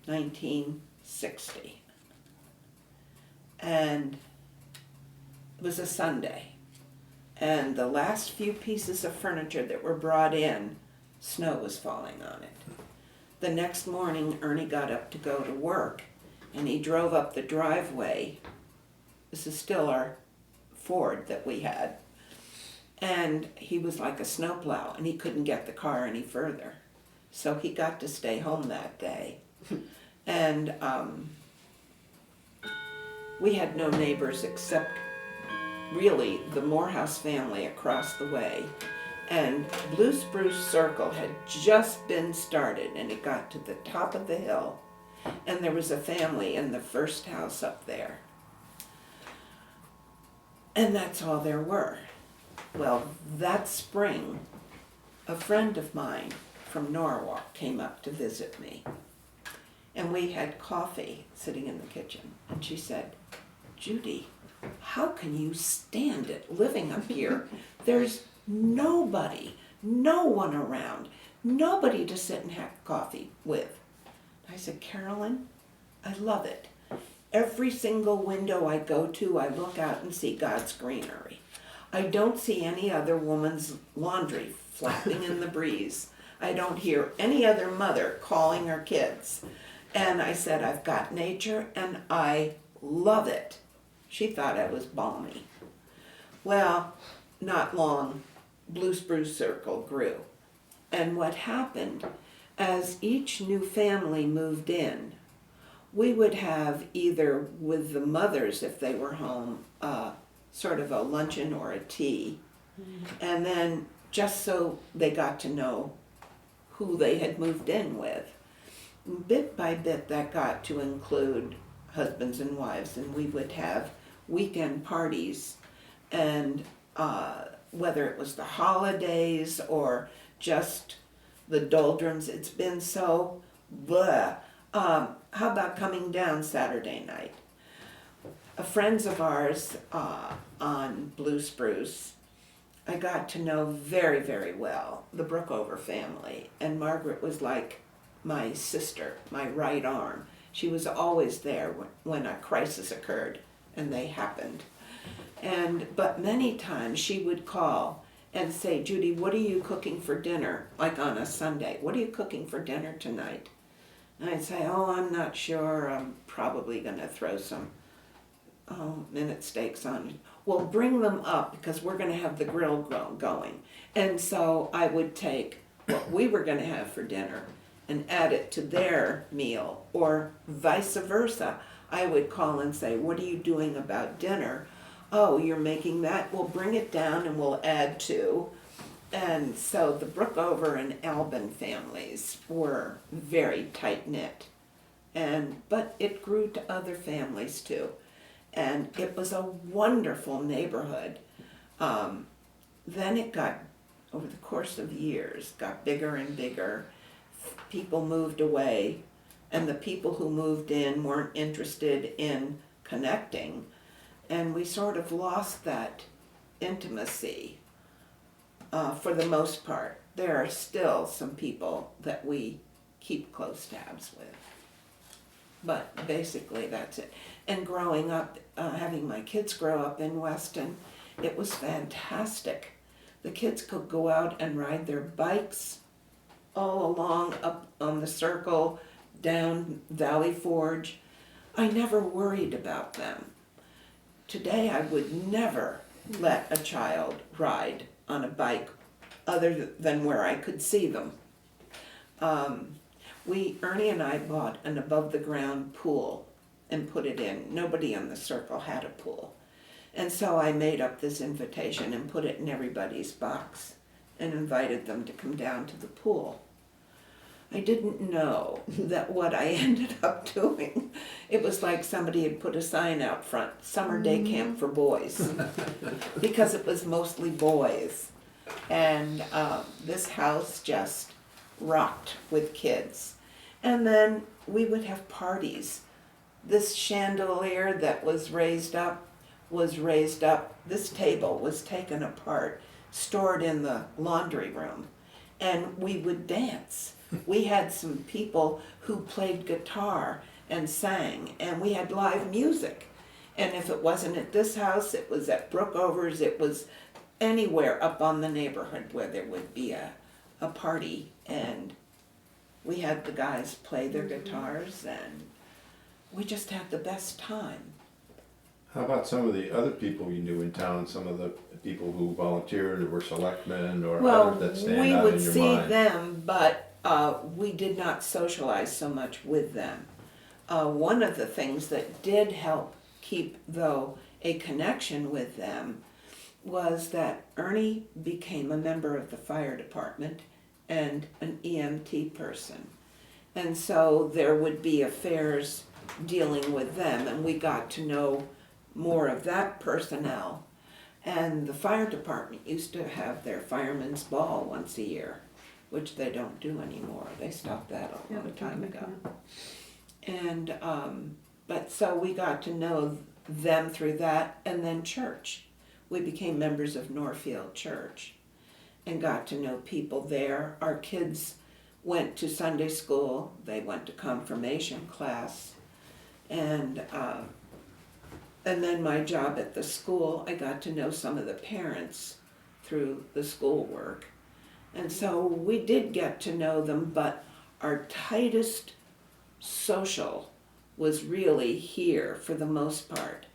1960. And it was a Sunday. And the last few pieces of furniture that were brought in, snow was falling on it. The next morning, Ernie got up to go to work, and he drove up the driveway. This is still our Ford that we had. And he was like a snowplow, and he couldn't get the car any further. So he got to stay home that day. And we had no neighbors except really the Morehouse family across the way. And Blue Spruce Circle had just been started, and it got to the top of the hill. And there was a family in the first house up there. And that's all there were. Well, that spring, a friend of mine from Norwalk came up to visit me. And we had coffee sitting in the kitchen. And she said, "Judy, how can you stand it living up here? There's nobody, no one around, nobody to sit and have coffee with." I said, "Carolyn, I love it. every single window I go to, I look out and see God's greenery. I don't see any other woman's laundry flapping in the breeze. I don't hear any other mother calling her kids. And I said, I've got nature and I love it. She thought I was balmy. Well, not long, Blue Spruce Circle grew. And what happened, as each new family moved in, we would have either with the mothers, if they were home, sort of a luncheon or a tea. And then just so they got to know who they had moved in with. Bit by bit, that got to include husbands and wives, and we would have weekend parties. And whether it was the holidays or just the doldrums, it's been so bleh. How about coming down Saturday night? Friends of ours on Blue Spruce, I got to know very, very well, the Brookover family. And Margaret was like my sister, my right arm. She was always there when a crisis occurred, and they happened. But many times she would call and say, Judy, what are you cooking for dinner? Like on a Sunday, what are you cooking for dinner tonight? And I'd say, oh, I'm not sure. I'm probably going to throw some minute steaks on. Well, bring them up because we're going to have the grill going. And so I would take what we were going to have for dinner and add it to their meal, or vice versa. I would call and say, what are you doing about dinner? Oh, you're making that? Well, bring it down and we'll add to. And so the Brookover and Albin families were very tight-knit. But it grew to other families too. And it was a wonderful neighborhood. Then it got, over the course of years, got bigger and bigger. People moved away, and the people who moved in weren't interested in connecting. And we sort of lost that intimacy for the most part. There are still some people that we keep close tabs with. But basically that's it. And growing up, having my kids grow up in Weston, it was fantastic. The kids could go out and ride their bikes all along up on the circle, down Valley Forge. I never worried about them. Today I would never let a child ride on a bike other than where I could see them. Ernie and I bought an above-the-ground pool and put it in. Nobody on the circle had a pool. And so I made up this invitation and put it in everybody's box and invited them to come down to the pool. I didn't know that what I ended up doing, it was like somebody had put a sign out front, summer day camp for boys, because it was mostly boys. And this house just rocked with kids. And then we would have parties. This chandelier that was raised up. This table was taken apart, stored in the laundry room, and we would dance. We had some people who played guitar and sang, and we had live music. And if it wasn't at this house, it was at Brookover's, it was anywhere up on the neighborhood where there would be a party. And we had the guys play their guitars, and we just had the best time. How about some of the other people you knew in town, some of the people who volunteered or were selectmen or others that stand out in your mind? We would see them, but we did not socialize so much with them. One of the things that did help keep, though, a connection with them was that Ernie became a member of the fire department and an EMT person. And so there would be affairs dealing with them, and we got to know more of that personnel. And the fire department used to have their fireman's ball once a year, which they don't do anymore. They stopped that a long time ago. And but so we got to know them through that. And then church. We became members of Northfield Church and got to know people there. Our kids went to Sunday school. They went to confirmation class. And then my job at the school, I got to know some of the parents through the schoolwork. And so we did get to know them, but our tightest social was really here for the most part.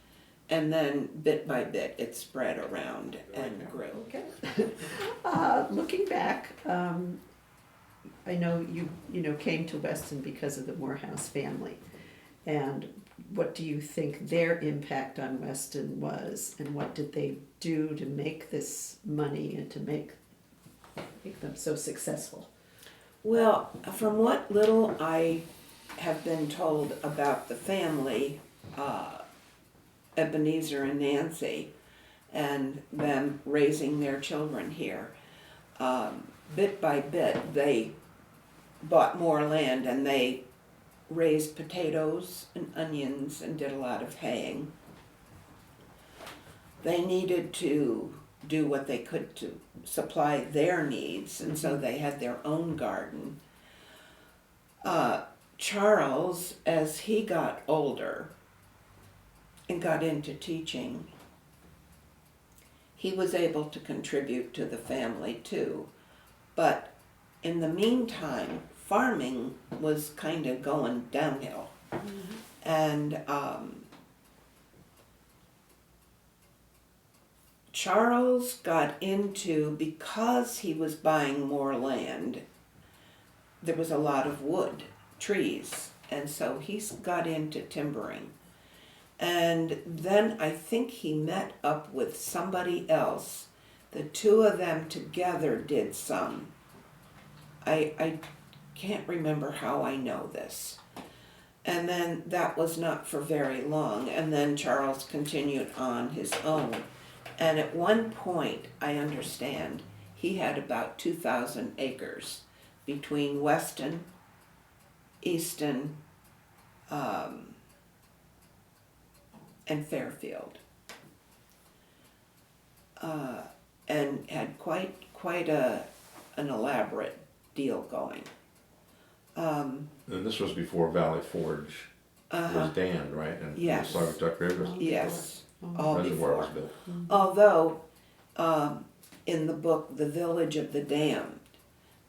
And then bit by bit, it spread around and grew. Okay. Looking back, I know you came to Weston because of the Morehouse family. And what do you think their impact on Weston was, and what did they do to make this money and to make them so successful? Well, from what little I have been told about the family, Ebenezer and Nancy, and them raising their children here, bit by bit they bought more land and they raised potatoes and onions and did a lot of haying. They needed to do what they could to supply their needs, and so they had their own garden. Charles, as he got older and got into teaching, he was able to contribute to the family too. But in the meantime, farming was kind of going downhill. And Charles got into, because he was buying more land, there was a lot of wood, trees, and so he got into timbering. And then I think he met up with somebody else. The two of them together did some. I can't remember how I know this. And then that was not for very long, and then Charles continued on his own. And at one point, I understand, he had about 2,000 acres between Weston, Easton, and Fairfield, and had quite an elaborate deal going. And this was before Valley Forge was dammed, right? And Yes. the Saugatuck River Yes, all reservoir was before. built. Although, in the book, The Village of the Damned,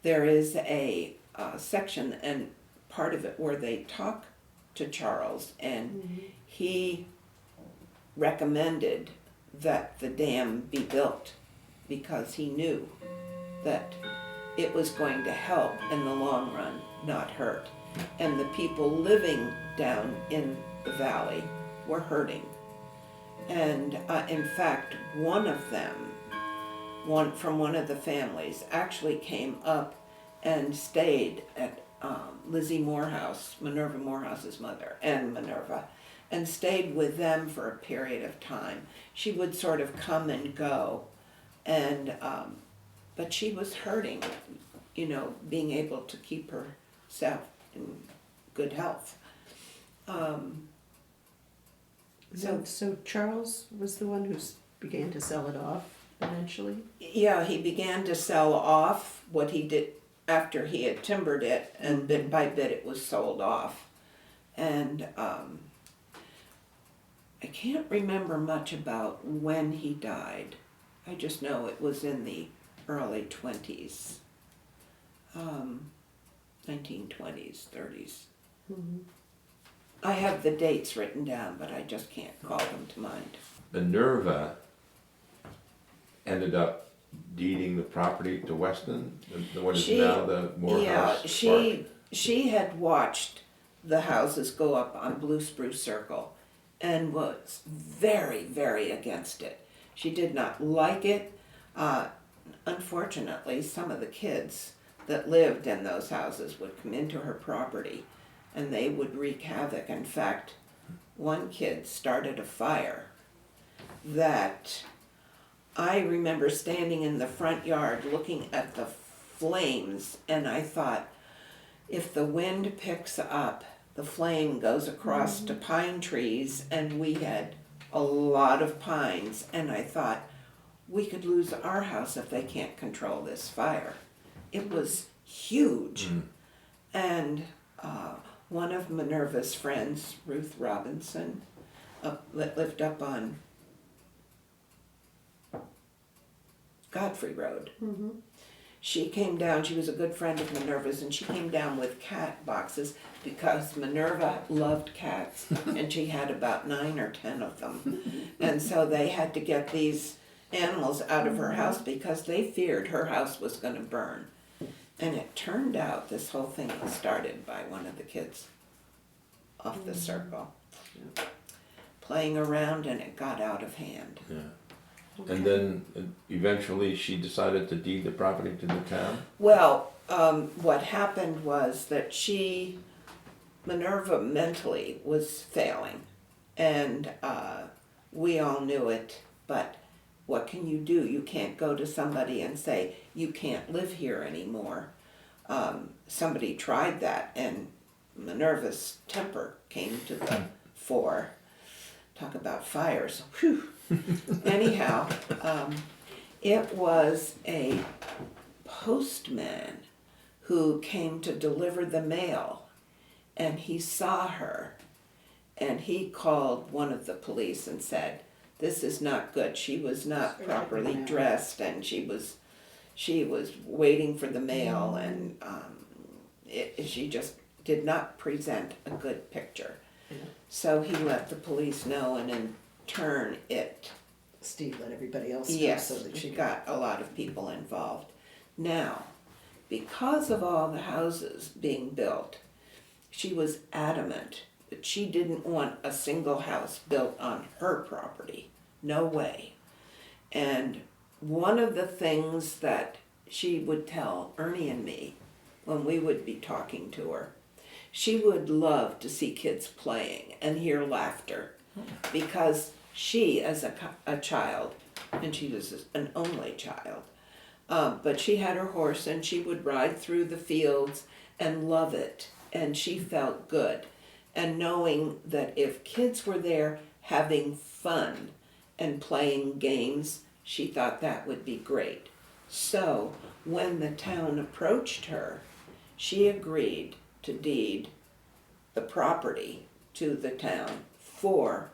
there is a section, and part of it where they talk to Charles, and he recommended that the dam be built because he knew that it was going to help in the long run, not hurt. And the people living down in the valley were hurting. And in fact, one of them, from one of the families, actually came up and stayed at Lizzie Morehouse, Minerva Morehouse's mother, and Minerva, and stayed with them for a period of time. She would sort of come and go, and but she was hurting, being able to keep herself in good health. So Charles was the one who began to sell it off eventually? Yeah, he began to sell off what he did after he had timbered it, and bit by bit it was sold off. And I can't remember much about when he died. I just know it was in the early 20s, 1920s, 30s. I have the dates written down, but I just can't call them to mind. Minerva ended up deeding the property to Weston, what is now the Morehouse Park. She had watched the houses go up on Blue Spruce Circle and was very, very against it. She did not like it. Unfortunately, some of the kids that lived in those houses would come into her property and they would wreak havoc. In fact, one kid started a fire that I remember standing in the front yard looking at the flames, and I thought, if the wind picks up, the flame goes across to pine trees, and we had a lot of pines, and I thought, we could lose our house if they can't control this fire. It was huge. And one of Minerva's friends, Ruth Robinson, that lived up on Godfrey Road. Mm-hmm. She came down, she was a good friend of Minerva's, and she came down with cat boxes because Minerva loved cats, and she had about 9 or 10 of them. And so they had to get these animals out of her house because they feared her house was going to burn. And it turned out this whole thing was started by one of the kids off the circle, playing around, and it got out of hand. Yeah. And then eventually she decided to deed the property to the town? Well, what happened was that Minerva mentally was failing, and we all knew it, but what can you do? You can't go to somebody and say, you can't live here anymore. Somebody tried that, and Minerva's temper came to the fore. Talk about fires. Whew. Anyhow, it was a postman who came to deliver the mail, and he saw her, and he called one of the police and said, this is not good. She was not properly dressed, and she was waiting for the mail, and she just did not present a good picture. So he let the police know, and in turn Steve let everybody else know. yes, So that she got a lot of people involved. Now, because of all the houses being built, she was adamant that she didn't want a single house built on her property. No way. And one of the things that she would tell Ernie and me when we would be talking to her, she would love to see kids playing and hear laughter, because she, as a child, and she was an only child, but she had her horse and she would ride through the fields and love it, and she felt good. And knowing that if kids were there having fun and playing games, she thought that would be great. So when the town approached her, she agreed to deed the property to the town for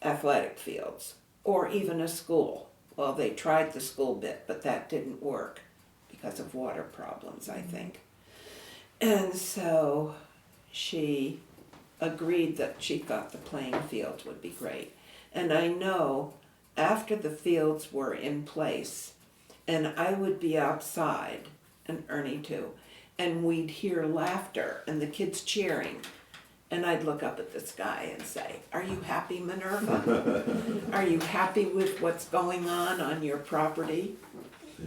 athletic fields, or even a school. Well, they tried the school bit, but that didn't work because of water problems, I think. And so she agreed that she thought the playing fields would be great. And I know after the fields were in place, and I would be outside, and Ernie too, and we'd hear laughter and the kids cheering, and I'd look up at the sky and say, are you happy, Minerva? Are you happy with what's going on your property?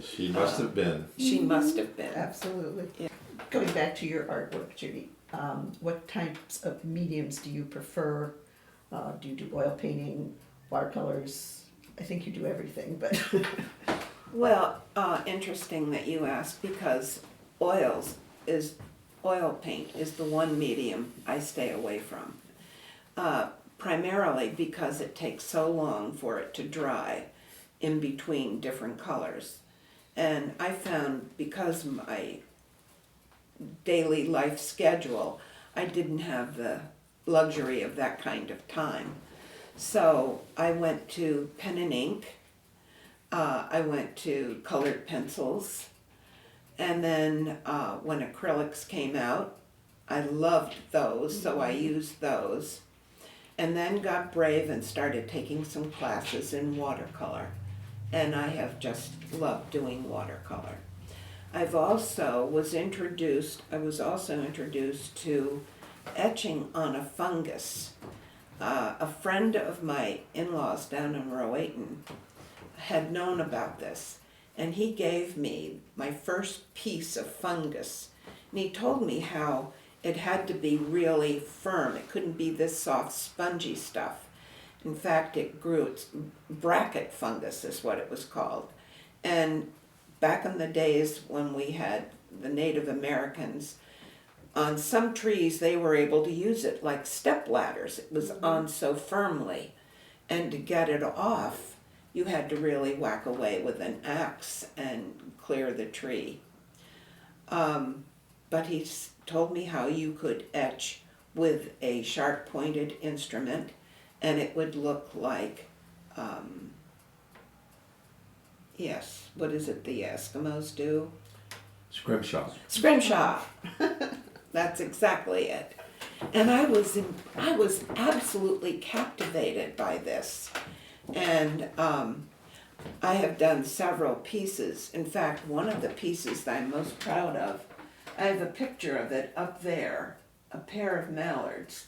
She must have been. She must have been. Absolutely. Yeah. Going back to your artwork, Judy, what types of mediums do you prefer? Do you do oil painting, watercolors? I think you do everything, but Well, interesting that you ask, because oil paint is the one medium I stay away from. Primarily because it takes so long for it to dry in between different colors. And I found, because my daily life schedule, I didn't have the luxury of that kind of time. So I went to pen and ink, I went to colored pencils, and then when acrylics came out, I loved those, so I used those. And then got brave and started taking some classes in watercolor. And I have just loved doing watercolor. I was also introduced to etching on a fungus. A friend of my in-laws down in Rowland had known about this, and he gave me my first piece of fungus. And he told me how it had to be really firm. It couldn't be this soft, spongy stuff. In fact, it grew, it's bracket fungus is what it was called. And back in the days when we had the Native Americans, on some trees they were able to use it like step ladders. It was on so firmly. And to get it off, you had to really whack away with an axe and clear the tree. But he told me how you could etch with a sharp pointed instrument, and it would look like, yes, what is it the Eskimos do? Scrimshaw. Scrimshaw. That's exactly it. And I was absolutely captivated by this. And I have done several pieces. In fact, one of the pieces that I'm most proud of, I have a picture of it up there, a pair of mallards.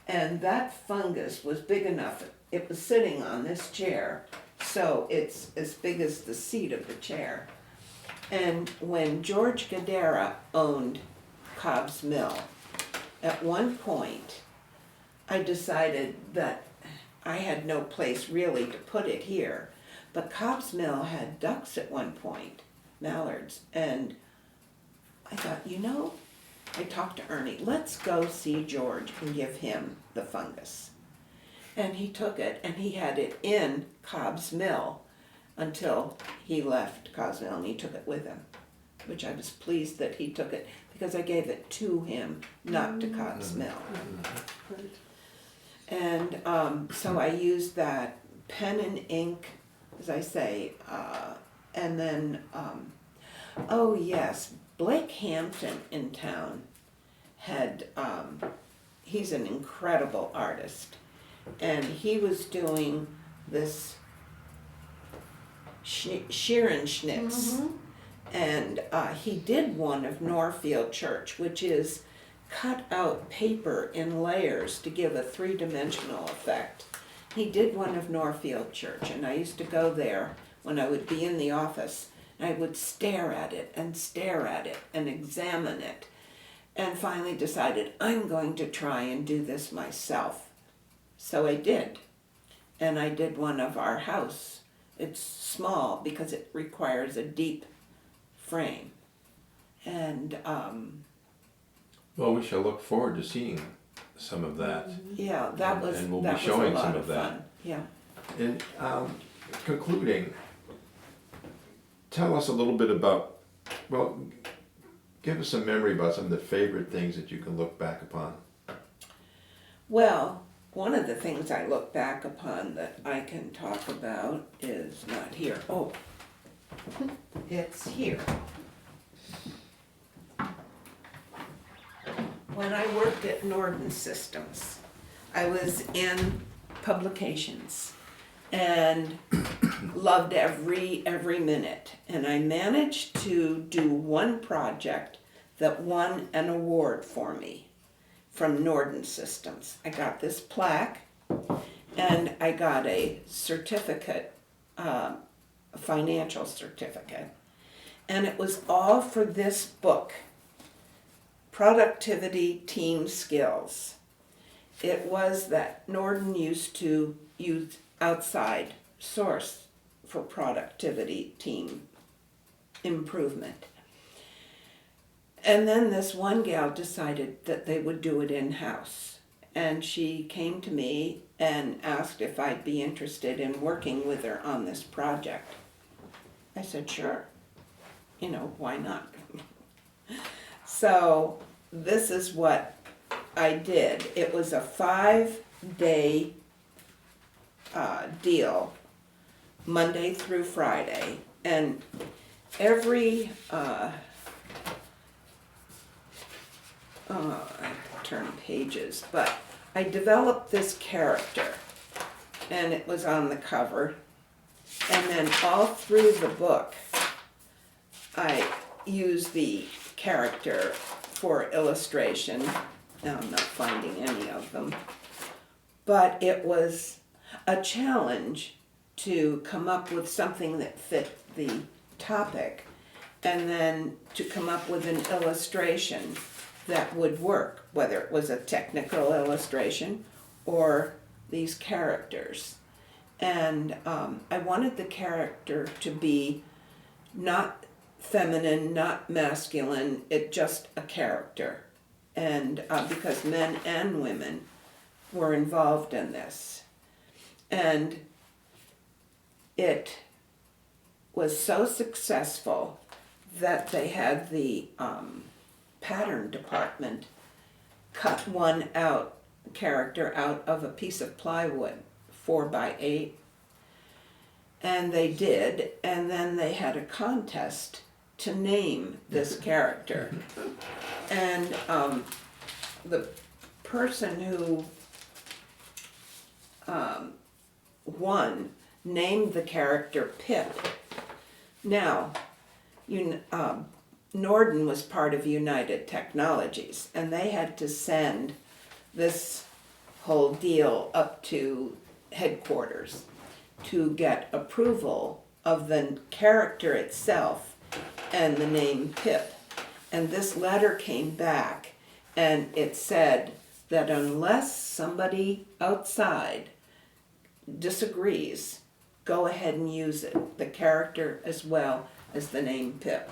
And that fungus was big enough, it was sitting on this chair, so it's as big as the seat of the chair. And when George Gadara owned Cobb's Mill, at one point, I decided that I had no place really to put it here. But Cobb's Mill had ducks at one point, mallards, and I thought, I talked to Ernie, let's go see George and give him the fungus. And he took it, and he had it in Cobb's Mill until he left Cobb's Mill, and he took it with him, which I was pleased that he took it, because I gave it to him, not to Cobb's Mill. And so I used that pen and ink, as I say, and then, oh yes, Blake Hampton in town had, he's an incredible artist, and he was doing this Scherenschnitz, and he did one of Norfield Church, which is cut out paper in layers to give a three-dimensional effect. He did one of Norfield Church, and I used to go there when I would be in the office, and I would stare at it and examine it, and finally decided I'm going to try and do this myself. So I did, and I did one of our house. It's small because it requires a deep frame, and Well, we shall look forward to seeing some of that. yeah, that was And we'll be that was showing a lot some of of that. fun. Yeah. And concluding, tell us a little bit about, well, give us some memory about some of the favorite things that you can look back upon. Well, one of the things I look back upon that I can talk about is not here. Oh, it's here. When I worked at Norden Systems, I was in publications and loved every minute. And I managed to do one project that won an award for me from Norden Systems. I got this plaque, and I got a certificate, a financial certificate, and it was all for this book, Productivity Team Skills. It was that Norden used to use outside source for productivity team improvement. And then this one gal decided that they would do it in-house. And she came to me and asked if I'd be interested in working with her on this project. I said, sure. Why not? So this is what I did. It was a 5-day deal, Monday through Friday, and every I turn pages, but I developed this character, and it was on the cover, and then all through the book I used the character for illustration. Now I'm not finding any of them, but it was a challenge to come up with something that fit the topic, and then to come up with an illustration that would work, whether it was a technical illustration or these characters. And I wanted the character to be not feminine, not masculine, it just a character. And because men and women were involved in this. And it was so successful that they had the pattern department cut one character out of a piece of plywood, 4x8. And they did, and then they had a contest to name this character. And the person who won named the character Pip. Now, Norden was part of United Technologies, and they had to send this whole deal up to headquarters to get approval of the character itself and the name Pip. And this letter came back, and it said that unless somebody outside disagrees, go ahead and use it, the character as well as the name Pip.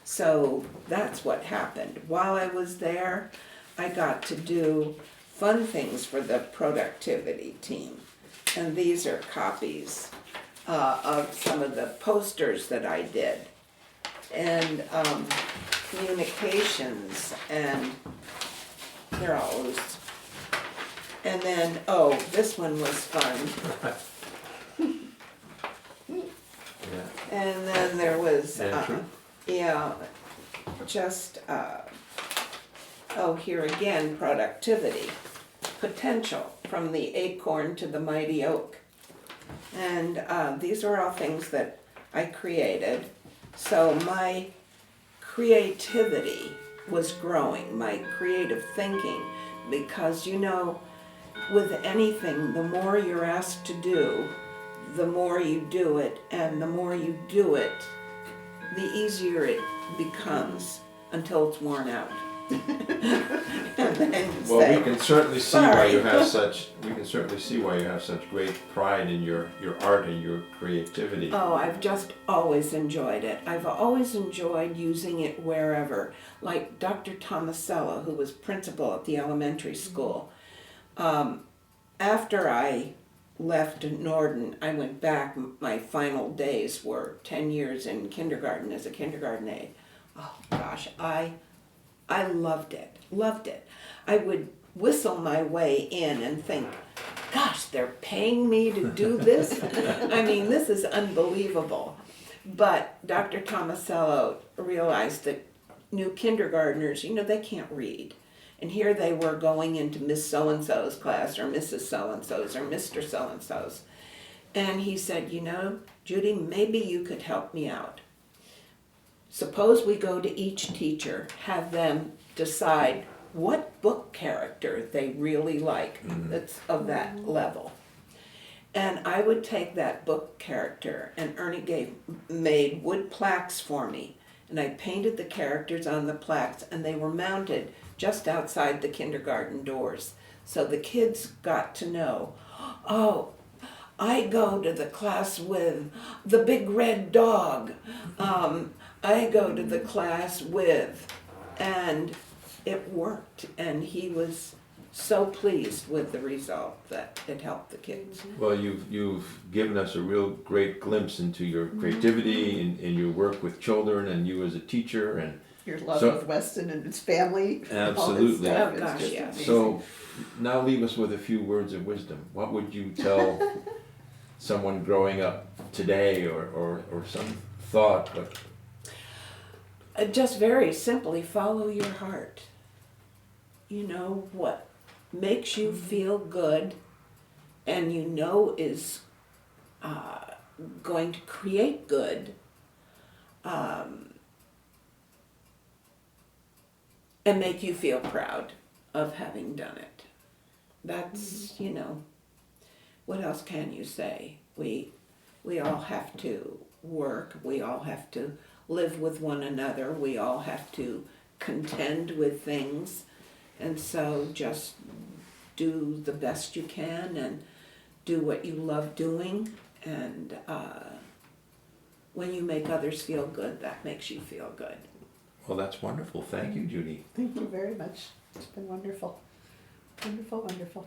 So that's what happened. While I was there, I got to do fun things for the productivity team. And these are copies of some of the posters that I did. And communications, and they're all loose. And then, oh, this one was fun. Yeah. And then there was, Entry. just, oh, here again, productivity, potential, from the acorn to the mighty oak. And these are all things that I created. So my creativity was growing, my creative thinking, because with anything, the more you're asked to do, the more you do it, and the more you do it, the easier it becomes until it's worn out. And then you Well, say, we can certainly see why you "Sorry." have such. We can certainly see why you have such great pride in your art and your creativity. Oh, I've just always enjoyed it. I've always enjoyed using it wherever. Like Dr. Tomasello, who was principal at the elementary school. After I left Norden, I went back. My final days were 10 years in kindergarten as a kindergarten aide. Oh gosh, I loved it. Loved it. I would whistle my way in and think, gosh, they're paying me to do this? I mean, this is unbelievable. But Dr. Tomasello realized that new kindergartners, they can't read. And here they were going into Miss So-and-so's class, or Mrs. So-and-so's, or Mr. So-and-so's. And he said, Judy, maybe you could help me out. Suppose we go to each teacher, have them decide what book character they really like that's of that level. And I would take that book character, and Ernie made wood plaques for me. And I painted the characters on the plaques, and they were mounted just outside the kindergarten doors. So the kids got to know, oh, I go to the class with the big red dog. I go to the class with, and it worked. And he was so pleased with the result that it helped the kids. Well, you've given us a real great glimpse into your creativity and your work with children, and you as a teacher, and Your love of Weston and its family. Absolutely. All Oh, this gosh, stuff. It's just yes. amazing. so now leave us with a few words of wisdom. What would you tell someone growing up today, or some thought? Just very simply, follow your heart. What makes you feel good, and is going to create good, and make you feel proud of having done it. That's, what else can you say? We all have to work, we all have to live with one another, we all have to contend with things, and so just do the best you can and do what you love doing, and when you make others feel good, that makes you feel good. Well, that's wonderful. Thank you, Judy. Thank you very much. It's been wonderful. Wonderful, wonderful.